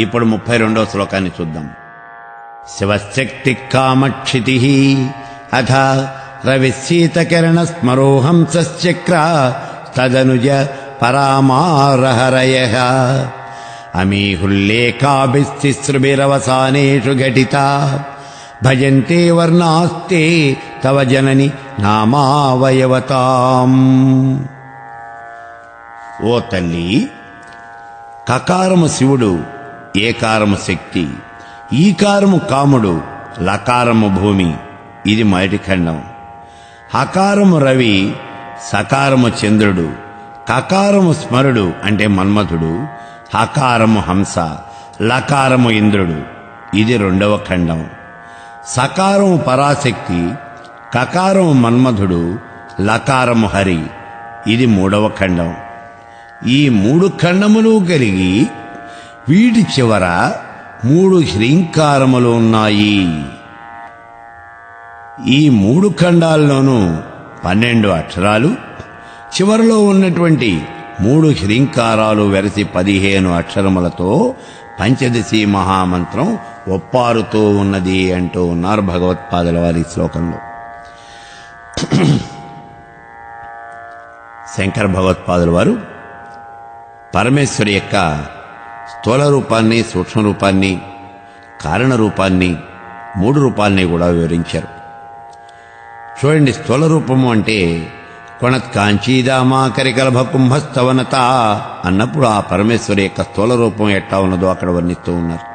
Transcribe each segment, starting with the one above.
ఇప్పుడు 32వ శ్లోకాన్ని చూద్దాం. శివశక్తి కామక్షితి అథ రవిశీతకిరణ స్మరోహంసచక్ర తదనుజ పరామారహరయ అమీహుల్లేఖాభిస్తిస్రుభిరవసానేషు ఘటితా భజంతే వర్ణాస్తే తవ జనని నామావయవతాం. ఓ తల్లి, కకారము శివుడు, ఏకారము శక్తి, ఈకారము కాముడు, లకారము భూమి. ఇది మొదటి ఖండం. హకారము రవి, సకారము చంద్రుడు, కకారము స్మరుడు అంటే మన్మథుడు, హకారము హంస, లకారము ఇంద్రుడు. ఇది రెండవ ఖండం. సకారము పరాశక్తి, కకారము మన్మథుడు, లకారము హరి. ఇది మూడవ ఖండం. ఈ 3 ఖండములు కలిగి వీటి చివర 3 హ్రీంకారములు ఉన్నాయి. ఈ 3 ఖండాల్లోనూ 12 అక్షరాలు, చివరిలో ఉన్నటువంటి 3 హ్రీంకారాలు వెరసి 15 అక్షరములతో పంచదశి మహామంత్రం ఒప్పారుతూ ఉన్నది అంటూ ఉన్నారు భగవత్పాదుల వారి శ్లోకంలో. శంకర భగవత్పాదుల వారు పరమేశ్వరి యొక్క స్థూల రూపాన్ని, సూక్ష్మ రూపాన్ని, కారణ రూపాన్ని, 3 రూపాల్ని కూడా వివరించారు. చూడండి, స్థూల రూపము అంటే కొణత్కాంచీదామా కరికలభ కుంభస్తవనత అన్నప్పుడు ఆ పరమేశ్వరి యొక్క స్థూల రూపం ఎట్లా ఉన్నదో అక్కడ వర్ణిస్తూ ఉన్నారు.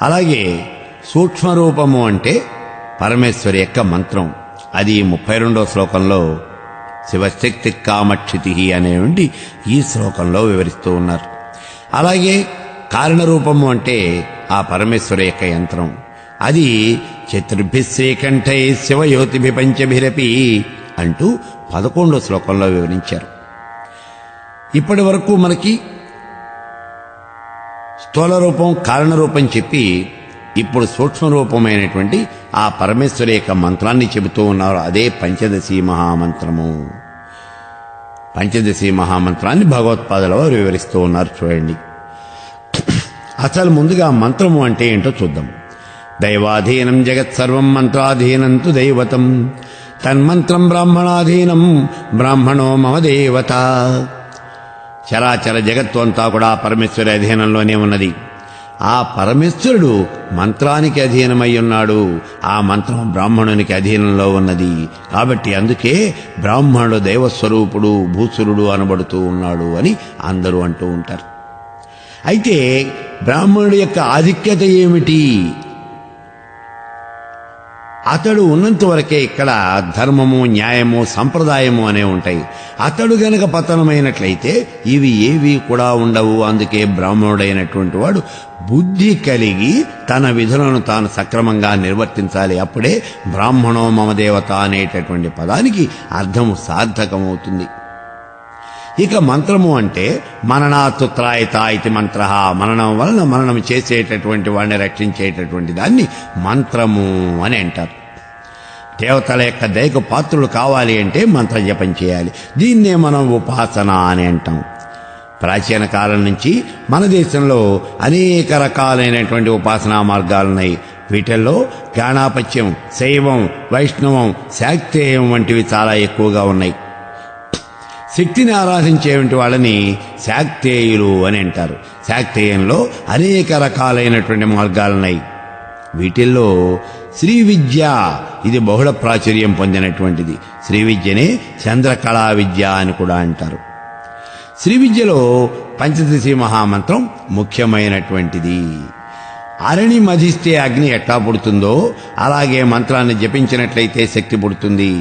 అలాగే సూక్ష్మ రూపము అంటే పరమేశ్వరి యొక్క మంత్రం. అది 32వ శ్లోకంలో శివశక్తి కామక్షితి అనేటువంటి ఈ శ్లోకంలో వివరిస్తూ ఉన్నారు. అలాగే కారణరూపము అంటే ఆ పరమేశ్వరి యొక్క యంత్రం. అది చతుర్భిశ్రీకంఠై శివయోతిభి పంచభిరపి అంటూ 11వ శ్లోకంలో వివరించారు. ఇప్పటి వరకు మనకి స్థూల రూపం, కారణరూపం చెప్పి ఇప్పుడు సూక్ష్మ రూపమైనటువంటి ఆ పరమేశ్వరి యొక్క మంత్రాన్ని చెబుతూ ఉన్నారు. అదే పంచదశి మహామంత్రము. పంచదశి మహామంత్రాన్ని భగవత్పాదుల వారు వివరిస్తూ ఉన్నారు. చూడండి, అసలు ముందుగా మంత్రము అంటే ఏంటో చూద్దాం. దైవాధీనం జగత్సర్వం మంత్రాధీనం తు దైవతం తన్మంత్రం బ్రాహ్మణాధీనం బ్రాహ్మణో మమ దేవత. చరాచర జగత్తు అంతా కూడా పరమేశ్వరి అధీనంలోనే ఉన్నది. ఆ పరమేశ్వరుడు మంత్రానికి అధీనమై ఉన్నాడు. ఆ మంత్రం బ్రాహ్మణునికి అధీనంలో ఉన్నది. కాబట్టి అందుకే బ్రాహ్మణుడు దైవస్వరూపుడు, భూసురుడు అనబడుతూ ఉన్నాడు అని అందరూ అంటూ ఉంటారు. అయితే బ్రాహ్మణుడి యొక్క ఆధిక్యత ఏమిటి? అతడు ఉన్నంత వరకే ఇక్కడ ధర్మము, న్యాయము, సంప్రదాయము అనే ఉంటాయి. అతడు గనక పతనమైనట్లయితే ఇవి ఏవి కూడా ఉండవు. అందుకే బ్రాహ్మణుడైనటువంటి వాడు బుద్ధి కలిగి తన విధులను తాను సక్రమంగా నిర్వర్తించాలి. అప్పుడే బ్రాహ్మణో మమ దేవత అనేటటువంటి పదానికి అర్థము సార్థకమవుతుంది. ఇక మంత్రము అంటే మననాతు త్రాయత ఇది మంత్ర. మననం వలన మననం చేసేటటువంటి వాడిని రక్షించేటటువంటి దాన్ని మంత్రము అని అంటారు. దేవతల యొక్క దయకు పాత్రులు కావాలి అంటే మంత్ర జపం చేయాలి. దీన్నే మనం ఉపాసన అని అంటాం. ప్రాచీన కాలం నుంచి మన దేశంలో అనేక రకాలైనటువంటి ఉపాసనా మార్గాలున్నాయి. వీటిల్లో గాణాపత్యం, శైవం, వైష్ణవం, శాక్తేయం వంటివి చాలా ఎక్కువగా ఉన్నాయి. శక్తిని ఆరాధించేటువంటి వాళ్ళని శాక్తేయులు అని అంటారు. శాక్తేయంలో అనేక రకాలైనటువంటి మార్గాలున్నాయి. వీటిల్లో శ్రీ విద్య ఇది బహుళ ప్రాచుర్యం పొందినటువంటిది. శ్రీ విద్యనే చంద్రకళా విద్య అని కూడా అంటారు. శ్రీ విద్యలో పంచదశి మహామంత్రం ముఖ్యమైనటువంటిది. అరణి మధిస్తే అగ్ని ఎట్లా పుడుతుందో అలాగే మంత్రాన్ని జపించినట్లయితే శక్తి పుడుతుంది.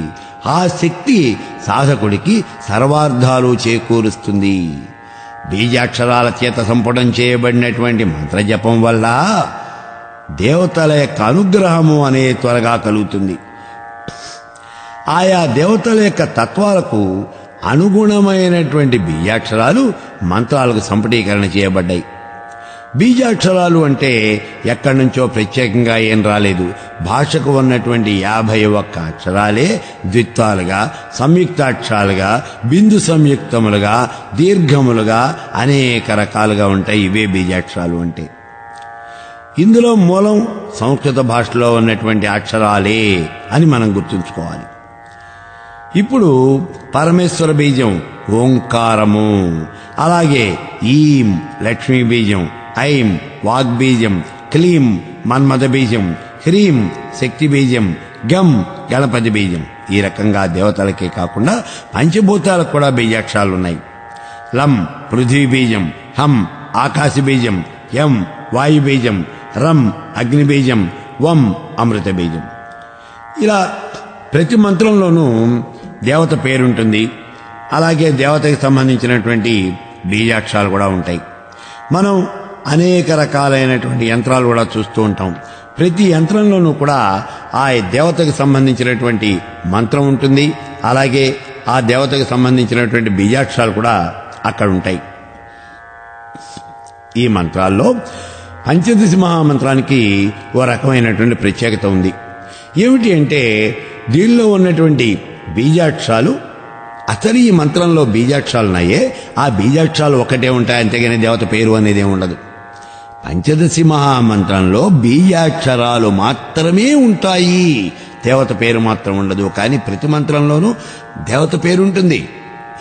ఆ శక్తి సాధకుడికి సర్వార్థాలు చేకూరుస్తుంది. బీజాక్షరాల చేత సంపుటం చేయబడినటువంటి మంత్రజపం వల్ల దేవతల యొక్క అనుగ్రహము అనే త్వరగా కలుగుతుంది. ఆయా దేవతల యొక్క తత్వాలకు అనుగుణమైనటువంటి బీజాక్షరాలు మంత్రాలకు సంపుటీకరణ చేయబడ్డాయి. బీజాక్షరాలు అంటే ఎక్కడి నుంచో ప్రత్యేకంగా ఏం రాలేదు. భాషకు ఉన్నటువంటి 51 అక్షరాలే ద్విత్వాలుగా, సంయుక్తాక్షరాలుగా, బిందు సంయుక్తములుగా, దీర్ఘములుగా అనేక రకాలుగా ఉంటాయి. ఇవే బీజాక్షరాలు అంటే. ఇందులో మూలం సంస్కృత భాషలో ఉన్నటువంటి అక్షరాలే అని మనం గుర్తుంచుకోవాలి. ఇప్పుడు పరమేశ్వర బీజం ఓంకారము, అలాగే ఈం లక్ష్మీ బీజం, ఐం వాగ్బీజం, క్లీం మన్మథ బీజం, హ్రీం శక్తి బీజం, గం గణపతి బీజం. ఈ రకంగా దేవతలకే కాకుండా పంచభూతాలకు కూడా బీజాక్షరాలు ఉన్నాయి. లం పృథ్వీ బీజం, హం ఆకాశ బీజం, యం వాయు బీజం, రం అగ్ని బీజం, వం అమృత బీజం. ఇలా ప్రతి మంత్రంలోనూ దేవత పేరుంటుంది. అలాగే దేవతకి సంబంధించినటువంటి బీజాక్షరాలు కూడా ఉంటాయి. మనం అనేక రకాలైనటువంటి యంత్రాలు కూడా చూస్తూ ఉంటాం. ప్రతి యంత్రంలోనూ కూడా ఆ దేవతకు సంబంధించినటువంటి మంత్రం ఉంటుంది. అలాగే ఆ దేవతకు సంబంధించినటువంటి బీజాక్షరాలు కూడా అక్కడ ఉంటాయి. ఈ మంత్రాల్లో పంచదశి మహామంత్రానికి ఓ రకమైనటువంటి ప్రత్యేకత ఉంది. ఏమిటి అంటే దీనిలో ఉన్నటువంటి బీజాక్షరాలు, అసలు ఈ మంత్రంలో బీజాక్షరాలు ఉన్నాయే, ఆ బీజాక్షరాలు ఒకటే ఉంటాయి, అంతేగాని దేవత పేరు అనేది ఉండదు. పంచదశి మహామంత్రంలో బీజాక్షరాలు మాత్రమే ఉంటాయి, దేవత పేరు మాత్రం ఉండదు. కానీ ప్రతి మంత్రంలోనూ దేవత పేరు ఉంటుంది.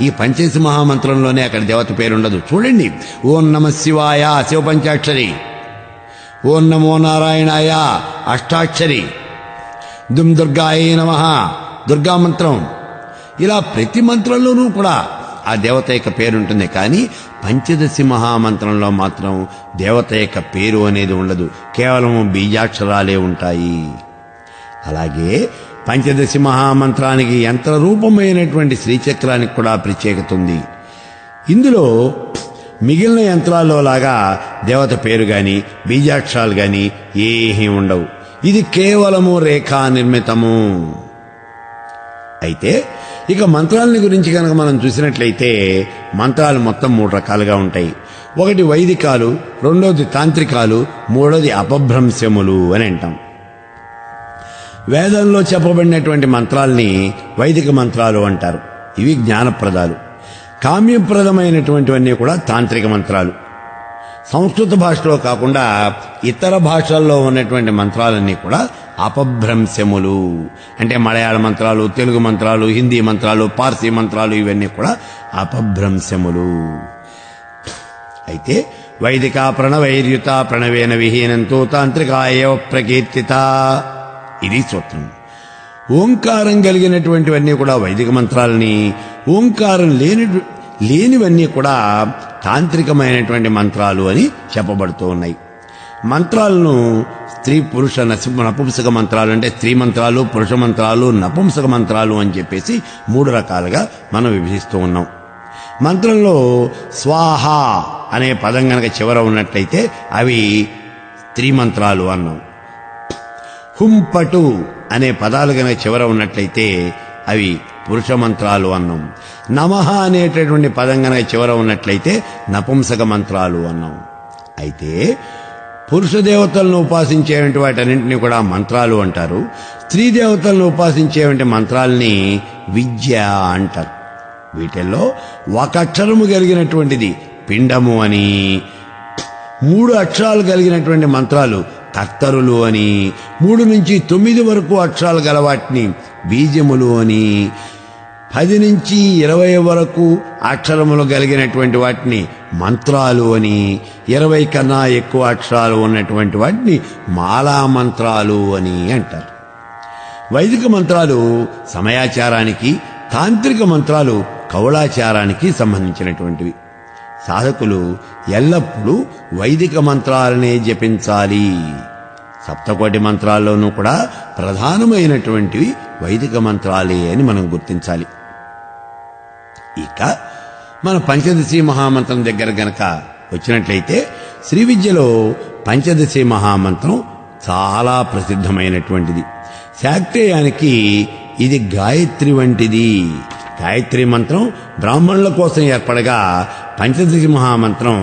ఈ పంచదశి మహామంత్రంలోనే అక్కడ దేవత పేరు ఉండదు. చూడండి, ఓం నమ శివాయ శివ పంచాక్షరి, ఓం నమో నారాయణాయ అష్టాక్షరి, దుమ్ దుర్గాయ నమః దుర్గా మంత్రం. ఇలా ప్రతి మంత్రంలోనూ కూడా ఆ దేవత యొక్క పేరు ఉంటుంది. కానీ పంచదశి మహామంత్రంలో మాత్రం దేవత యొక్క పేరు అనేది ఉండదు, కేవలం బీజాక్షరాలే ఉంటాయి. అలాగే పంచదశి మహామంత్రానికి యంత్రరూపమైనటువంటి శ్రీచక్రానికి కూడా ప్రత్యేకత ఉంది. ఇందులో మిగిలిన యంత్రాల్లో లాగా దేవత పేరు గాని బీజాక్షరాలు గాని ఏమీ ఉండవు. ఇది కేవలము రేఖా నిర్మితము. అయితే ఇక మంత్రాలని గురించి కనుక మనం చూసినట్లయితే మంత్రాలు మొత్తం 3 రకాలుగా ఉంటాయి. ఒకటి వైదికాలు, రెండోది తాంత్రికాలు, మూడోది అపభ్రంశములు అని అంటాం. వేదంలో చెప్పబడినటువంటి మంత్రాల్ని వైదిక మంత్రాలు అంటారు. ఇవి జ్ఞానప్రదాలు. కామ్యప్రదమైనటువంటివన్నీ కూడా తాంత్రిక మంత్రాలు. సంస్కృత భాషలో కాకుండా ఇతర భాషల్లో ఉన్నటువంటి మంత్రాలన్నీ కూడా అపభ్రంశములు. అంటే మలయాళ మంత్రాలు, తెలుగు మంత్రాలు, హిందీ మంత్రాలు, పార్సీ మంత్రాలు, ఇవన్నీ కూడా అపభ్రంశములు. అయితే వైదిక ప్రణవైర్యుత ప్రణవేన విహీనంతో తాంత్రికాయ ప్రకీర్తిత, ఇది సూత్రం. ఓంకారం కలిగినటువంటివన్నీ కూడా వైదిక మంత్రాలని, ఓంకారం లేనివన్నీ కూడా తాంత్రికమైనటువంటి మంత్రాలు అని చెప్పబడుతూ ఉన్నాయి. మంత్రాలను స్త్రీ పురుష నపుంసక మంత్రాలు, అంటే స్త్రీ మంత్రాలు, పురుష మంత్రాలు, నపుంసక మంత్రాలు అని చెప్పేసి 3 రకాలుగా మనం విభజిస్తూ ఉన్నాం. మంత్రంలో స్వాహ అనే పదం గనక చివర ఉన్నట్లయితే అవి స్త్రీ మంత్రాలు అన్నాం. హుంపటు అనే పదాలు గనక చివర ఉన్నట్లయితే అవి పురుష మంత్రాలు అన్నాం. నమః అనేటటువంటి పదం గనక చివర ఉన్నట్లయితే నపుంసక మంత్రాలు అన్నాం. అయితే పురుష దేవతలను ఉపాసించేటువంటి వాటన్నింటినీ కూడా మంత్రాలు అంటారు. స్త్రీ దేవతలను ఉపాసించేటువంటి మంత్రాలని విద్య అంటారు. వీటిల్లో ఒక అక్షరము కలిగినటువంటిది పిండము అని, 3 అక్షరాలు కలిగినటువంటి మంత్రాలు కర్తరులు అని, 3 నుంచి 9 వరకు అక్షరాలు గల వాటిని బీజములు అని, 10 నుంచి 20 వరకు అక్షరములు కలిగినటువంటి వాటిని మంత్రాలు అని, 20 కన్నా ఎక్కువ అక్షరాలు ఉన్నటువంటి వాటిని మాలా మంత్రాలు అని అంటారు. వైదిక మంత్రాలు సమయాచారానికి, తాంత్రిక మంత్రాలు కౌళాచారానికి సంబంధించినటువంటివి. సాధకులు ఎల్లప్పుడూ వైదిక మంత్రాలనే జపించాలి. సప్తకోటి మంత్రాల్లోనూ కూడా ప్రధానమైనటువంటివి వైదిక మంత్రాలే అని మనం గుర్తించాలి. ఇక మన పంచదశి మహామంత్రం దగ్గర గనక వచ్చినట్లయితే శ్రీ విద్యలో పంచదశి మహామంత్రం చాలా ప్రసిద్ధమైనటువంటిది. శాక్తేయానికి ఇది గాయత్రి వంటిది గాయత్రి మంత్రం బ్రాహ్మణుల కోసం ఏర్పడగా పంచదశి మహామంత్రం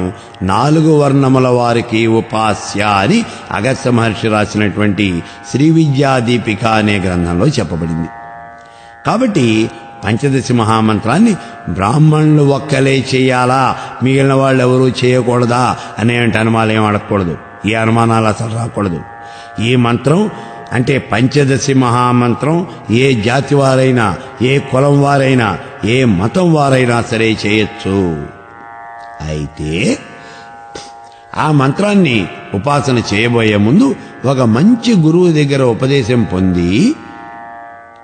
4 వర్ణముల వారికి ఉపాస్య అని అగస్త్య మహర్షి రాసినటువంటి శ్రీ విద్యా దీపిక అనే గ్రంథంలో చెప్పబడింది. కాబట్టి పంచదశి మహామంత్రాన్ని బ్రాహ్మణులు ఒక్కలే చేయాలా, మిగిలిన వాళ్ళు ఎవరూ చేయకూడదా అనే అనుమానాలు ఏం అడగకూడదు. ఈ అనుమానాలు అసలు రాకూడదు. ఈ మంత్రం అంటే పంచదశి మహామంత్రం ఏ జాతి వారైనా, ఏ కులం వారైనా, ఏ మతం వారైనా సరే చేయొచ్చు. అయితే ఆ మంత్రాన్ని ఉపాసన చేయబోయే ముందు ఒక మంచి గురువు దగ్గర ఉపదేశం పొంది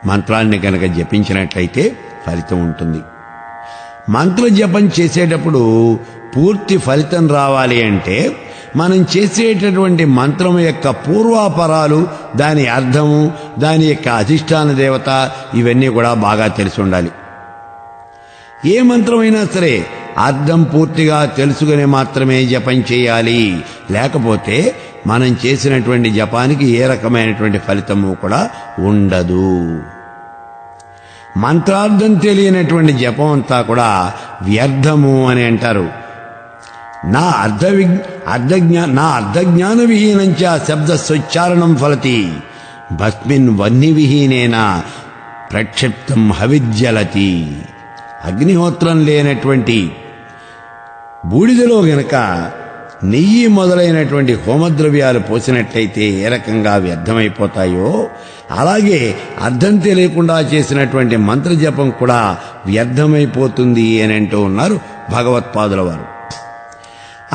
మంత్రాన్ని కనుక జపించినట్లయితే ఫలితం ఉంటుంది. మంత్ర జపం చేసేటప్పుడు పూర్తి ఫలితం రావాలి అంటే మనం చేసేటటువంటి మంత్రం యొక్క పూర్వాపరాలు, దాని అర్థము, దాని యొక్క అధిష్టాన దేవత ఇవన్నీ కూడా బాగా తెలిసి ఉండాలి. ఏ మంత్రమైనా సరే అర్థం పూర్తిగా తెలుసుకుని మాత్రమే జపం చేయాలి. లేకపోతే మనం చేసినటువంటి జపానికి ఏ రకమైనటువంటి ఫలితము కూడా ఉండదు. మంత్రార్థం తెలియనటువంటి జపం అంతా కూడా వ్యర్థము అని అంటారు. నా అర్ధజ్ఞాన విహీనంచ శబ్ద స్వచ్చారణం ఫలతి భస్మిన్ వన్ని విహీనేన ప్రక్షిప్తం హవిజ్జలతి. అగ్నిహోత్రం లేనటువంటి బూడిదలో గనక నెయ్యి మొదలైనటువంటి హోమద్రవ్యాలు పోసినట్లయితే ఏ రకంగా వ్యర్థమైపోతాయో, అలాగే అర్థం తెలియకుండా చేసినటువంటి మంత్రజపం కూడా వ్యర్థమైపోతుంది అని అంటూ ఉన్నారు భగవత్పాదుల వారు.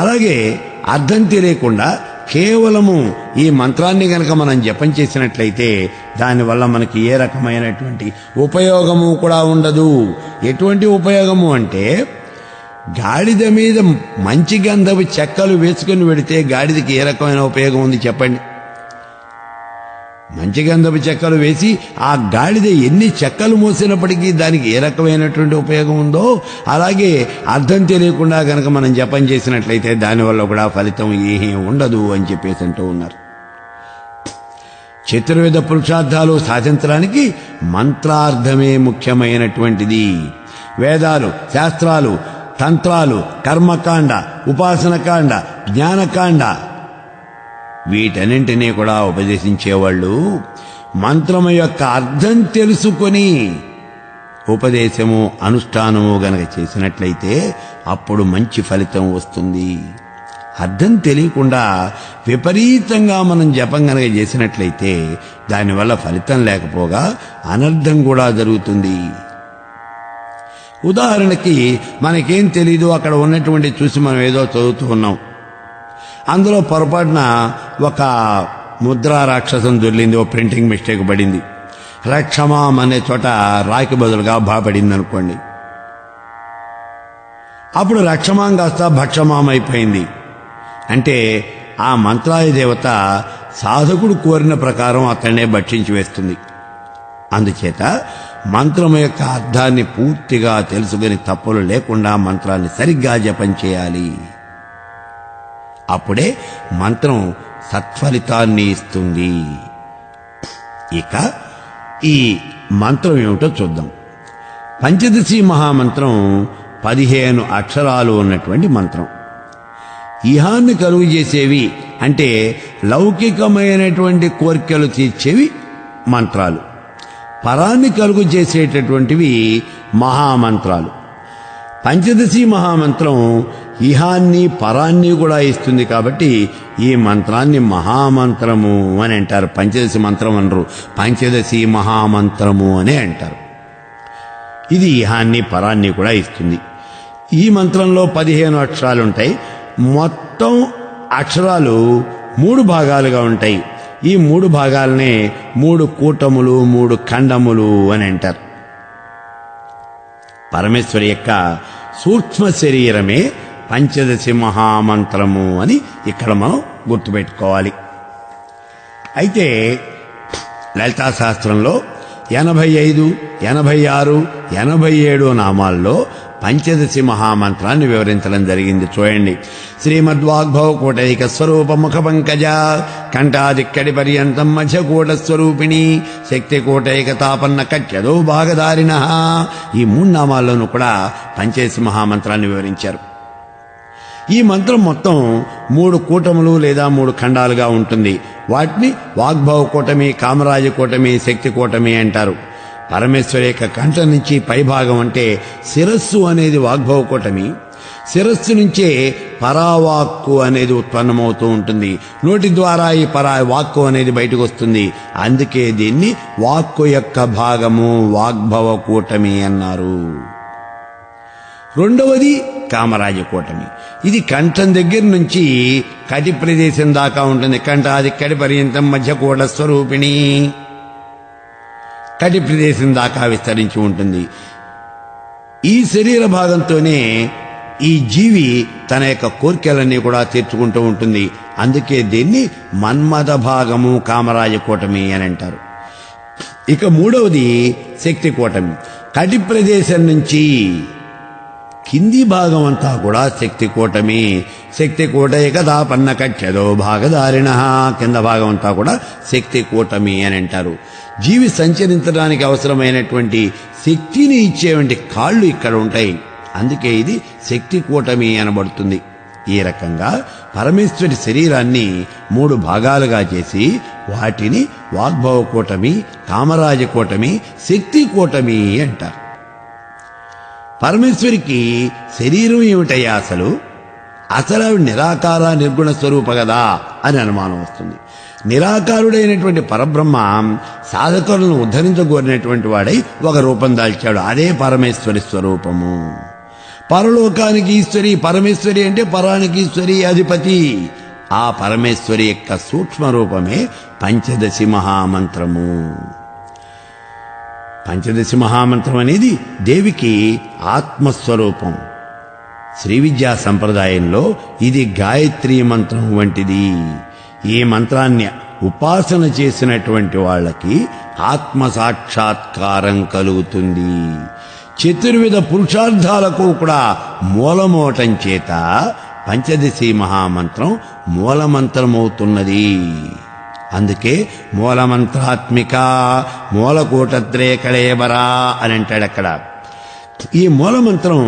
అలాగే అర్థం తెలియకుండా కేవలము ఈ మంత్రాన్ని గనక మనం జపం చేసినట్లయితే దానివల్ల మనకి ఏ రకమైనటువంటి ఉపయోగము కూడా ఉండదు. ఎటువంటి ఉపయోగము అంటే, గాడిద మీద మంచి గంధపు చెక్కలు వేసుకుని వెడితే గాడిదకి ఏ రకమైన ఉపయోగం ఉంది చెప్పండి? మంచి గంధపు చెక్కలు వేసి ఆ గాడిద ఎన్ని చెక్కలు మోసినప్పటికీ దానికి ఏ రకమైనటువంటి ఉపయోగం ఉందో, అలాగే అర్థం తెలియకుండా గనక మనం జపం చేసినట్లయితే దానివల్ల కూడా ఫలితం ఏమీ ఉండదు అని చెప్పేసి అంటూ ఉన్నారు. చతుర్వేద పురుషార్థాలు సాధించడానికి మంత్రార్థమే ముఖ్యమైనటువంటిది. వేదాలు, శాస్త్రాలు, తంత్రాలు, కర్మకాండ, ఉపాసనకాండ, జ్ఞానకాండ వీటన్నింటినీ కూడా ఉపదేశించేవాళ్ళు మంత్రము యొక్క అర్థం తెలుసుకొని ఉపదేశము, అనుష్ఠానము గనక చేసినట్లయితే అప్పుడు మంచి ఫలితం వస్తుంది. అర్థం తెలియకుండా విపరీతంగా మనం జపం గనక చేసినట్లయితే దానివల్ల ఫలితం లేకపోగా అనర్థం కూడా జరుగుతుంది. ఉదాహరణకి మనకేం తెలీదు, అక్కడ ఉన్నటువంటి చూసి మనం ఏదో చదువుతూ ఉన్నాం, అందులో పొరపాటున ఒక ముద్రా రాక్షసం దొర్లింది, ఓ ప్రింటింగ్ మిస్టేక్ పడింది, రక్షమాం అనే చోట రాకి బదులుగా పడింది అనుకోండి. అప్పుడు రక్షమాం కాస్త భక్షమాం అయిపోయింది. అంటే ఆ మంత్రాది దేవత సాధకుడు కోరిన ప్రకారం అతన్నే భక్షించి వేస్తుంది. అందుచేత మంత్రం యొక్క అర్థాన్ని పూర్తిగా తెలుసుకుని తప్పులు లేకుండా మంత్రాన్ని సరిగ్గా జపం చేయాలి. అప్పుడే మంత్రం సత్ఫలితాన్ని ఇస్తుంది. ఇక ఈ మంత్రం ఏమిటో చూద్దాం. పంచదశి మహామంత్రం 15 అక్షరాలు ఉన్నటువంటి మంత్రం. ఇహాన్ని కలుగు చేసేవి అంటే లౌకికమైనటువంటి కోరికలు తీర్చేవి మంత్రాలు, పరాన్ని కలుగు చేసేటటువంటివి మహామంత్రాలు. పంచదశి మహామంత్రం ఇహాన్ని పరాన్ని కూడా ఇస్తుంది. కాబట్టి ఈ మంత్రాన్ని మహామంత్రము అని అంటారు. పంచదశి మంత్రం అనరు, పంచదశి మహామంత్రము అనే అంటారు. ఇది ఇహాన్ని పరాన్ని కూడా ఇస్తుంది. ఈ మంత్రంలో 15 అక్షరాలు ఉంటాయి. మొత్తం అక్షరాలు 3 భాగాలుగా ఉంటాయి. ఈ 3 భాగాలనే 3 కూటములు, 3 ఖండములు అని అంటారు. పరమేశ్వరి యొక్క సూక్ష్మ శరీరమే పంచదశి మహామంత్రము అని ఇక్కడ మనం గుర్తుపెట్టుకోవాలి. అయితే లలితా శాస్త్రంలో 85, 86, 87 నామాల్లో పంచదశి మహామంత్రాన్ని వివరించడం జరిగింది. చూడండి. శ్రీమద్వాగ్భవ కోటైక స్వరూప ముఖ పంకజ కంఠాదిక్కడి పర్యంతం మధ్యకూట స్వరూపిణి శక్తి కోటైక తాపన్న కట్యదో భాగధారిణ. ఈ 3 నామాల్లోనూ కూడా పంచదశి మహామంత్రాన్ని వివరించారు. ఈ మంత్రం మొత్తం 3 కూటములు లేదా 3 ఖండాలుగా ఉంటుంది. వాటిని వాగ్భవ కూటమి, కామరాజ కూటమి, శక్తి కూటమి అంటారు. పరమేశ్వరి యొక్క కంఠం నుంచి పైభాగం అంటే శిరస్సు అనేది వాగ్భవ కూటమి. శిరస్సు నుంచే పరావాక్కు అనేది ఉత్పన్నమవుతూ ఉంటుంది. నోటి ద్వారా ఈ వాక్కు అనేది బయటకు వస్తుంది. అందుకే దీన్ని వాక్కు యొక్క భాగము వాగ్భవ కూటమి అన్నారు. రెండవది కామరాజ కూటమి. ఇది కంఠం దగ్గర నుంచి కటి ప్రదేశం దాకా ఉంటుంది. కంఠాది కడి పర్యంతం మధ్య కూట స్వరూపిణి కటి ప్రదేశం దాకా విస్తరించి ఉంటుంది. ఈ శరీర భాగంతోనే ఈ జీవి తన యొక్క కోరికలన్నీ కూడా తీర్చుకుంటూ ఉంటుంది. అందుకే దీన్ని మన్మథ భాగము కామరాజ కూటమి అని అంటారు. ఇక మూడవది శక్తి కూటమి. కటి ప్రదేశం నుంచి కింది భాగం అంతా కూడా శక్తి కూటమి. శక్తి కూటైక తాపన్న కట్యదో భాగధారిణ. కింద భాగం అంతా కూడా శక్తి కూటమి అని అంటారు. జీవి సంచరించడానికి అవసరమైనటువంటి శక్తిని ఇచ్చేటువంటి కాళ్ళు ఇక్కడ ఉంటాయి. అందుకే ఇది శక్తి కూటమి అనబడుతుంది. ఈ రకంగా పరమేశ్వరి శరీరాన్ని 3 భాగాలుగా చేసి వాటిని వాగ్భవ కూటమి, కామరాజ కూటమి, శక్తి కూటమి అంటారు. పరమేశ్వరికి శరీరం ఏమిటయ్యా అసలు ఆవిడ నిరాకార నిర్గుణ స్వరూప కదా అని అనుమానం వస్తుంది. నిరాకారుడైనటువంటి పరబ్రహ్మ సాధకులను ఉద్ధరించగోరినటువంటి వాడై ఒక రూపం దాల్చాడు. అదే పరమేశ్వరి స్వరూపము. పరలోకానికి ఈశ్వరి, పరమేశ్వరి అంటే పరానికి ఈశ్వరి అధిపతి. ఆ పరమేశ్వరి యొక్క సూక్ష్మ రూపమే పంచదశి మహామంత్రము. పంచదశి మహామంత్రం అనేది దేవికి ఆత్మస్వరూపం. శ్రీ విద్యా సంప్రదాయంలో ఇది గాయత్రీ మంత్రం వంటిది. ఈ మంత్రాన్ని ఉపాసన చేసినటువంటి వాళ్ళకి ఆత్మ సాక్షాత్కారం కలుగుతుంది. చతుర్విధ పురుషార్థాలకు కూడా మూలమోటం చేత పంచదశి మహామంత్రం మూలమంత్రమవుతున్నది. అందుకే మూలమంత్రాత్మిక మూలకూటత్రే కళేబరా అని అంటాడు అక్కడ. ఈ మూలమంత్రం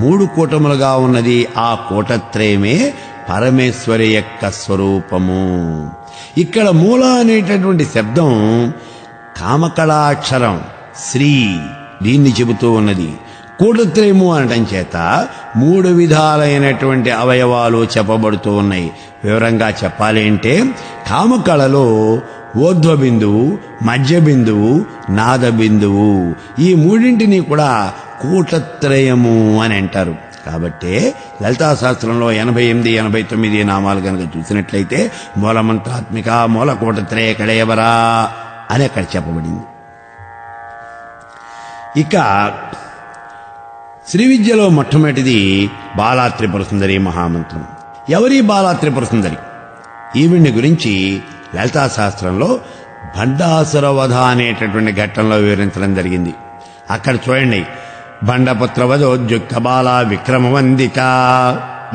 3 కూటములుగా ఉన్నది. ఆ కూటత్రయమే పరమేశ్వరి యొక్క స్వరూపము. ఇక్కడ మూల అనేటటువంటి శబ్దం కామకళాక్షరం శ్రీ దీన్ని చెబుతూ ఉన్నది. కూటత్రయము అనటం చేత 3 విధాలైనటువంటి అవయవాలు చెప్పబడుతూ ఉన్నాయి. వివరంగా చెప్పాలి అంటే కామకళలో ఊర్ధ్వ బిందువు, మధ్య బిందువు, నాద బిందువు ఈ 3ంటిని కూడా కూటత్రయము అని అంటారు. కాబట్టి లలితా శాస్త్రంలో 88, 89 నామాలు కనుక చూసినట్లయితే మూలమంత్రాత్మిక మూలకూటత్రయ కళేబరా అని అక్కడ చెప్పబడింది. ఇక శ్రీ విద్యలో మొట్టమొదటిది బాలా త్రిపుర సుందరి మహామంత్రం. ఎవరి బాలా త్రిపుర సుందరి? ఈవిడ్ని గురించి లలితా శాస్త్రంలో భండాసుర వధ అనేటటువంటి ఘట్టంలో వివరించడం జరిగింది. అక్కడ చూడండి. భండపుత్ర వధోద్యుక్త బాల విక్రమవందిత